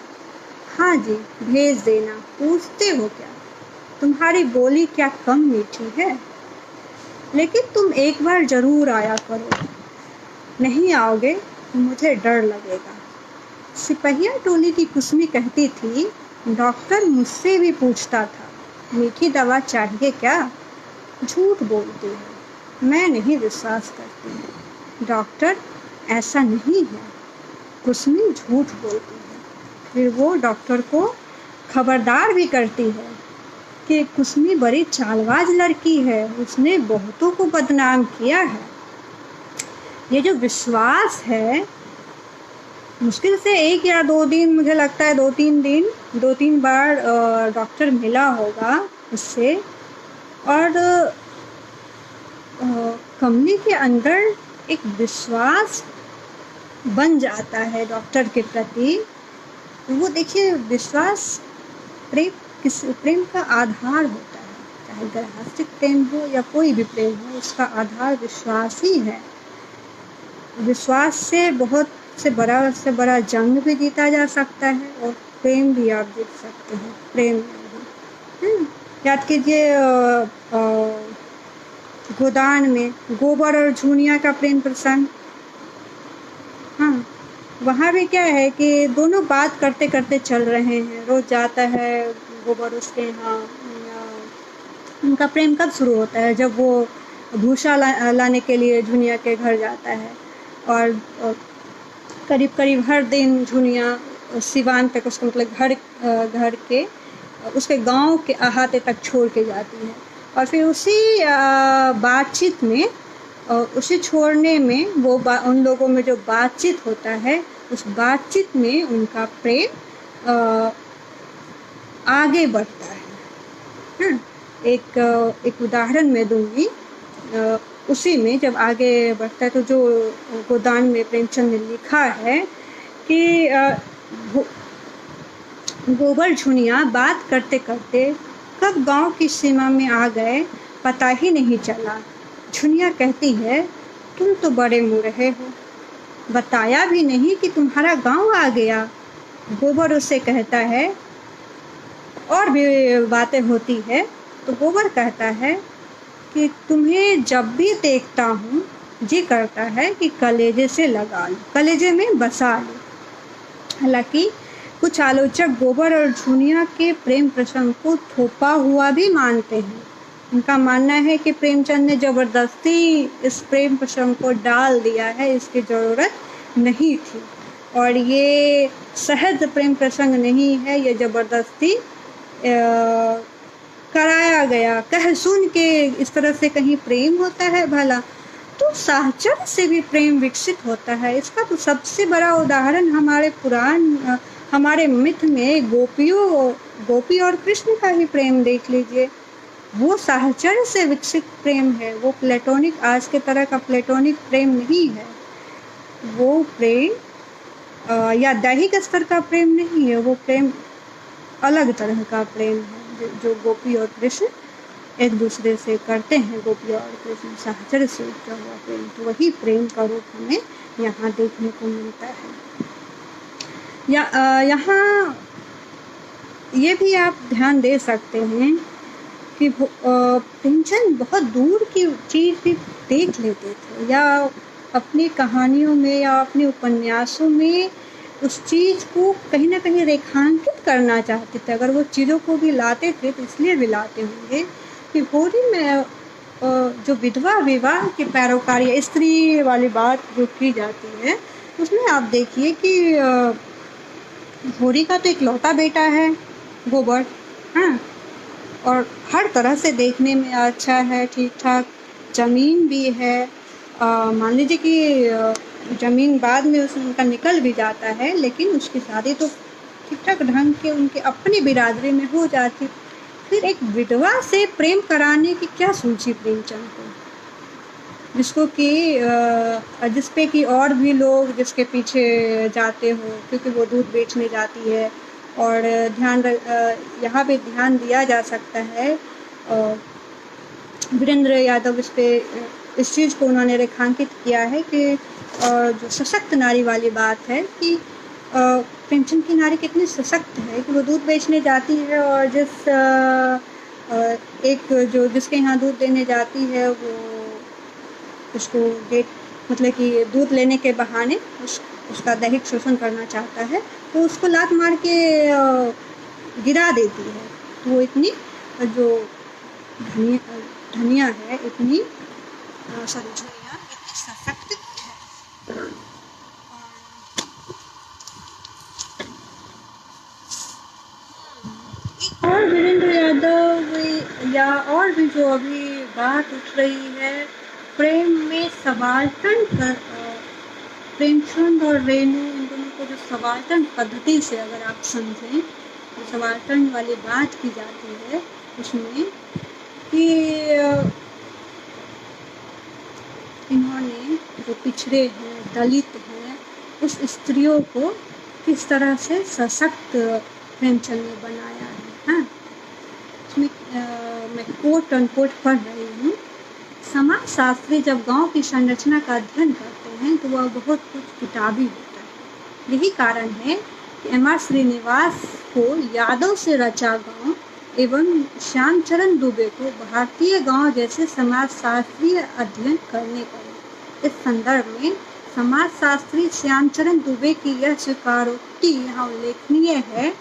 हाँ जी भेज देना, पूछते हो क्या, तुम्हारी बोली क्या कम मीठी है, लेकिन तुम एक बार जरूर आया करो, नहीं आओगे तो मुझे डर लगेगा। सिपहिया टोली की कुसमी कहती थी, डॉक्टर मुझसे भी पूछता था मीठी दवा चाहिए क्या, झूठ बोलती है, मैं नहीं विश्वास करती, डॉक्टर ऐसा नहीं है, कुसमी झूठ बोलती है। फिर वो डॉक्टर को खबरदार भी करती है कि कुसमी बड़ी चालबाज लड़की है, उसने बहुतों को बदनाम किया है। ये जो विश्वास है, मुश्किल से 1 या 2 दिन, मुझे लगता है 2-3 बार डॉक्टर मिला होगा उससे, और कमली के अंदर एक विश्वास बन जाता है डॉक्टर के प्रति। वो देखिए विश्वास प्रेम का आधार होता है, चाहे गृहस्थिक प्रेम हो या कोई भी प्रेम हो, उसका आधार विश्वास ही है। विश्वास से बहुत से बड़ा जंग भी जीता जा सकता है और प्रेम भी आप जीत सकते हैं। प्रेम में याद कीजिए गोदान में गोबर और झुनिया का प्रेम प्रसंग। हाँ, वहाँ भी क्या है कि दोनों बात करते करते चल रहे हैं, रोज जाता है गोबर उसके यहाँ। उनका प्रेम कब शुरू होता है, जब वो भूसा लाने के लिए झुनिया के घर जाता है, और करीब हर दिन झुनिया सिवान तक उसको, मतलब घर के उसके गांव के अहाते तक छोड़ के जाती है। और फिर उसी बातचीत में उसे छोड़ने में वो उन लोगों में जो बातचीत होता है, उस बातचीत में उनका प्रेम आगे बढ़ता है। एक उदाहरण मैं दूंगी। उसी में जब आगे बढ़ता है तो जो गोदान में प्रेमचंद ने लिखा है कि गोबर झुनिया बात करते करते कब गांव की सीमा में आ गए पता ही नहीं चला। झुनिया कहती है, तुम तो बड़े मुरहे हो, बताया भी नहीं कि तुम्हारा गांव आ गया। गोबर उससे कहता है, और भी बातें होती है, तो गोबर कहता है कि तुम्हें जब भी देखता हूँ जी करता है कि कलेजे से लगा लो, कलेजे में बसा लो। हालांकि कुछ आलोचक गोबर और झुनिया के प्रेम प्रसंग को थोपा हुआ भी मानते हैं। उनका मानना है कि प्रेमचंद ने जबरदस्ती इस प्रेम प्रसंग को डाल दिया है, इसकी ज़रूरत नहीं थी और ये सहज प्रेम प्रसंग नहीं है, ये जबरदस्ती कराया गया। कह सुन के इस तरह से कहीं प्रेम होता है भला? तो साहचर्य से भी प्रेम विकसित होता है। इसका तो सबसे बड़ा उदाहरण हमारे मिथ में गोपी और कृष्ण का ही प्रेम देख लीजिए। वो साहचर्य से विकसित प्रेम है, वो प्लेटोनिक, आज के तरह का प्लेटोनिक प्रेम नहीं है। वो प्रेम या दैहिक स्तर का प्रेम नहीं है, वो प्रेम अलग तरह का प्रेम है जो गोपी और कृष्ण एक दूसरे से करते हैं। गोपी और कृष्ण साहचर्य से उपजा हुआ प्रेम, तो वही प्रेम का रूप हमें यहाँ देखने को मिलता है। यहाँ ये भी आप ध्यान दे सकते हैं कि प्रेमचंद बहुत दूर की चीज़ भी देख लेते थे, या अपनी कहानियों में या अपने उपन्यासों में उस चीज़ को कहीं ना कहीं रेखांकित करना चाहते थे। अगर वो चीज़ों को भी लाते थे तो इसलिए भी लाते होंगे कि होली में जो विधवा विवाह की पैरोकारी स्त्री वाली बात जो की जाती है, उसमें आप देखिए कि होरी का तो इकलौता बेटा है गोबर, हाँ, और हर तरह से देखने में अच्छा है, ठीक ठाक ज़मीन भी है। मान लीजिए कि ज़मीन बाद में उनका निकल भी जाता है, लेकिन उसकी शादी तो ठीक ठाक ढंग के उनके अपनी बिरादरी में हो जाती। फिर एक विधवा से प्रेम कराने की क्या सूझी प्रेमचंद को, जिसको कि जिस पे कि और भी लोग जिसके पीछे जाते हो, क्योंकि वो दूध बेचने जाती है। और यहाँ पे ध्यान दिया जा सकता है, वीरेंद्र यादव इस चीज़ को उन्होंने रेखांकित किया है कि जो सशक्त नारी वाली बात है कि प्रेमचंद की नारी कितनी सशक्त है कि वो दूध बेचने जाती है और जिसके यहाँ दूध देने जाती है वो उसको मतलब कि दूध लेने के बहाने उसका दैहिक शोषण करना चाहता है, तो उसको लात मार के गिरा देती है। तो वो इतनी जो धनिया है, इतनी सशक्त है। और वीरेंद्र यादव या और भी जो अभी बात उठ रही है प्रेम में सबाल्टर्न प्रेमचंद और रेणु, इन दोनों को जो सबाल्टर्न पद्धति से अगर आप समझें, तो सबाल्टर्न वाली बात की जाती है उसमें कि इन्होंने जो पिछड़े हैं, दलित हैं, उस स्त्रियों को किस तरह से सशक्त प्रेमचंद ने बनाया है। हाँ, इसमें मैं कोट अनकोट पढ़ रही हूँ। समाज शास्त्री जब गांव की संरचना का अध्ययन करते हैं तो वह बहुत कुछ किताबी होता है। यही कारण है कि M.R. श्रीनिवास को यादव से रचा गांव एवं श्यामचरण दुबे को भारतीय गांव जैसे समाज शास्त्रीय अध्ययन करने पड़े। इस संदर्भ में समाज शास्त्री श्यामचरण दुबे की यह स्वीकारोक्ति यहाँ उल्लेखनीय है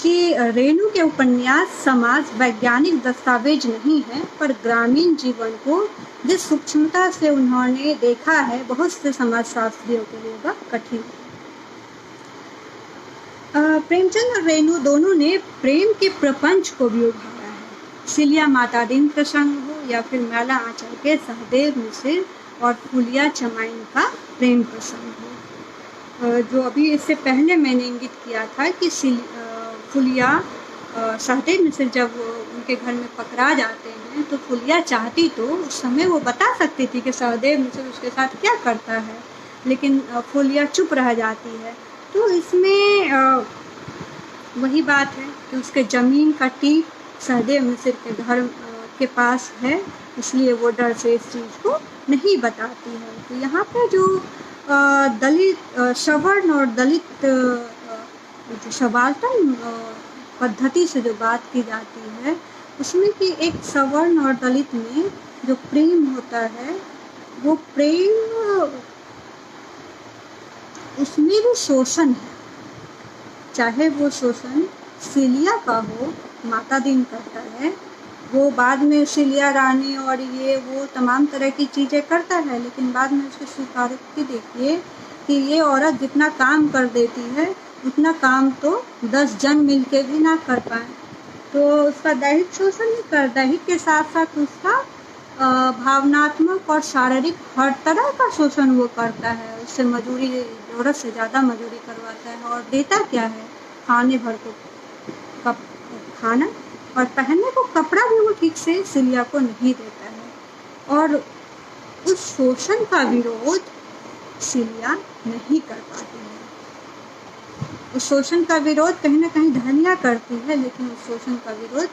कि रेणु के उपन्यास समाज वैज्ञानिक दस्तावेज नहीं है, पर ग्रामीण जीवन को जिस सूक्ष्मता से उन्होंने देखा है, बहुत से समाजशास्त्रियों के लिए वह कठिन है। प्रेमचंद और रेणु दोनों ने प्रेम के प्रपंच को भी उभारा है। सिलिया माता दिन प्रसंग हो या फिर मैला आंचल के सहदेव मिश्र और फुलिया चमाइन का प्रेम प्रसंग हो। जो अभी इससे पहले मैंने इंगित किया था कि फुलिया सहदेव मिश्र जब उनके घर में पकड़ा जाते हैं तो फुलिया चाहती तो उस समय वो बता सकती थी कि सहदेव मिश्र उसके साथ क्या करता है, लेकिन फुलिया चुप रह जाती है। तो इसमें वही बात है कि उसके ज़मीन का टीप सहदेव मिश्र के घर के पास है, इसलिए वो डर से इस चीज़ को नहीं बताती है। तो यहाँ पे जो दलित सवर्ण और दलित जो सबाल्टर्न पद्धति से जो बात की जाती है उसमें कि एक सवर्ण और दलित में जो प्रेम होता है वो प्रेम उसमें भी शोषण है, चाहे वो शोषण सिलिया का हो, माता दिन करता है, वो बाद में सिलिया रानी और ये वो तमाम तरह की चीज़ें करता है, लेकिन बाद में उसकी स्वीकारोक्ति देखिए कि ये औरत जितना काम कर देती है उतना काम तो 10 जन मिलके भी ना कर पाए। तो उसका दैहिक शोषण नहीं कर, दैहिक के साथ साथ उसका भावनात्मक और शारीरिक हर तरह का शोषण वो करता है। उससे मजूरी, औरत से ज़्यादा मजूरी करवाता है और देता क्या है, खाने भर को खाना और पहनने को कपड़ा भी वो ठीक से सिलिया को नहीं देता है। और उस शोषण का विरोध सिलिया नहीं कर पाती है। उस शोषण का विरोध कहीं ना कहीं धनिया करती है, लेकिन उस शोषण का विरोध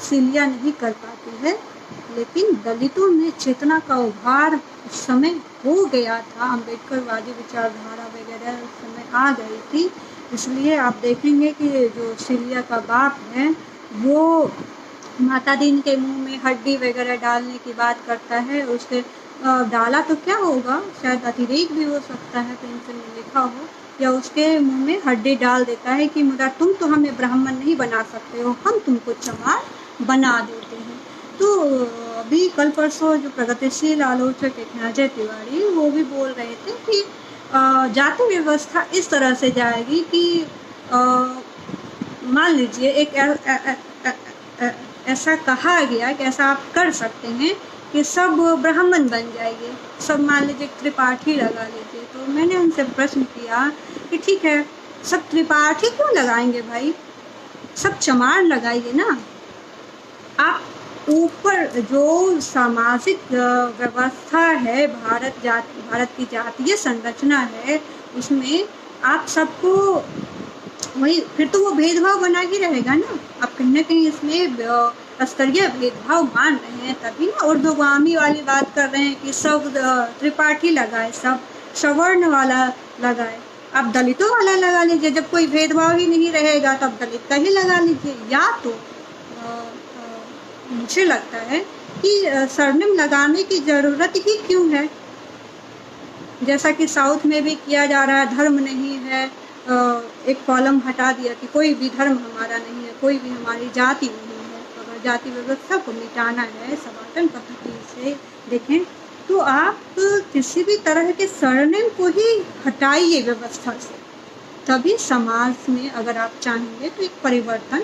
सिलिया नहीं कर पाती है। लेकिन दलितों में चेतना का उभार उस समय हो गया था, अम्बेडकरवादी विचारधारा वगैरह उस समय आ गई थी, इसलिए आप देखेंगे कि जो सिलिया का बाप है वो माता दिन के मुंह में हड्डी वगैरह डालने की बात करता है। उसके डाला तो क्या होगा, शायद अतिरेक भी हो सकता है, पेंशन में लिखा हो, या उसके मुंह में हड्डी डाल देता है कि मुझे तुम तो हमें ब्राह्मण नहीं बना सकते हो, हम तुमको चमार बना देते हैं। तो अभी कल परसों जो प्रगतिशील आलोचक एक अजय तिवारी वो भी बोल रहे थे कि जाति व्यवस्था इस तरह से जाएगी कि मान लीजिए एक ऐसा कहा गया कि ऐसा आप कर सकते हैं कि सब ब्राह्मण बन जाएंगे, सब मान लीजिए त्रिपाठी लगा लीजिए। तो मैंने उनसे प्रश्न किया कि ठीक है, सब त्रिपाठी क्यों लगाएंगे भाई, सब चमार लगाइए ना। आप ऊपर जो सामाजिक व्यवस्था है, भारत की जातीय संरचना है, उसमें आप सबको वही, फिर तो वो भेदभाव बना ही रहेगा ना। आप कहीं ना कहीं इसमें स्तरीय भेदभाव मान रहे हैं, तभी ना उर्दूगामी वाली बात कर रहे हैं कि सब त्रिपाठी लगाए, सब सवर्ण वाला लगाए। आप दलितों वाला लगा लीजिए, जब कोई भेदभाव ही नहीं रहेगा तब दलित का ही लगा लीजिए। या तो मुझे लगता है कि सरनेम लगाने की ज़रूरत ही क्यों है, जैसा कि साउथ में भी किया जा रहा है, धर्म नहीं है, एक कॉलम हटा दिया कि कोई भी धर्म हमारा नहीं है, कोई भी हमारी जाति नहीं है। तो अगर जाति व्यवस्था को मिटाना है सबाल्टर्न पद्धति से देखें तो आप किसी भी तरह के सरनेम को ही हटाइए व्यवस्था से, तभी समाज में अगर आप चाहेंगे तो एक परिवर्तन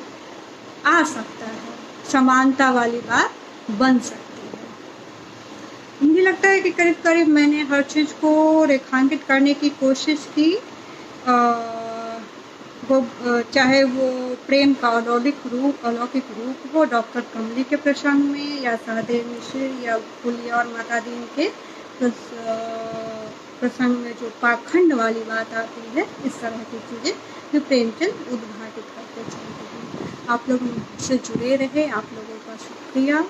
आ सकता है, समानता वाली बात बन सकती है। मुझे लगता है कि करीब करीब मैंने हर चीज़ को रेखांकित करने की कोशिश की, वो चाहे वो प्रेम का अलौकिक रूप हो डॉक्टर कमली के प्रसंग में, या सहदेव मिश्र या फुलिया और माता दीन के प्रसंग में जो पाखंड वाली बात आती है, इस तरह की चीज़ें जो प्रेमचंद उद्घाटित करते चलते हैं। आप लोग मुझसे जुड़े रहे, आप लोगों का शुक्रिया।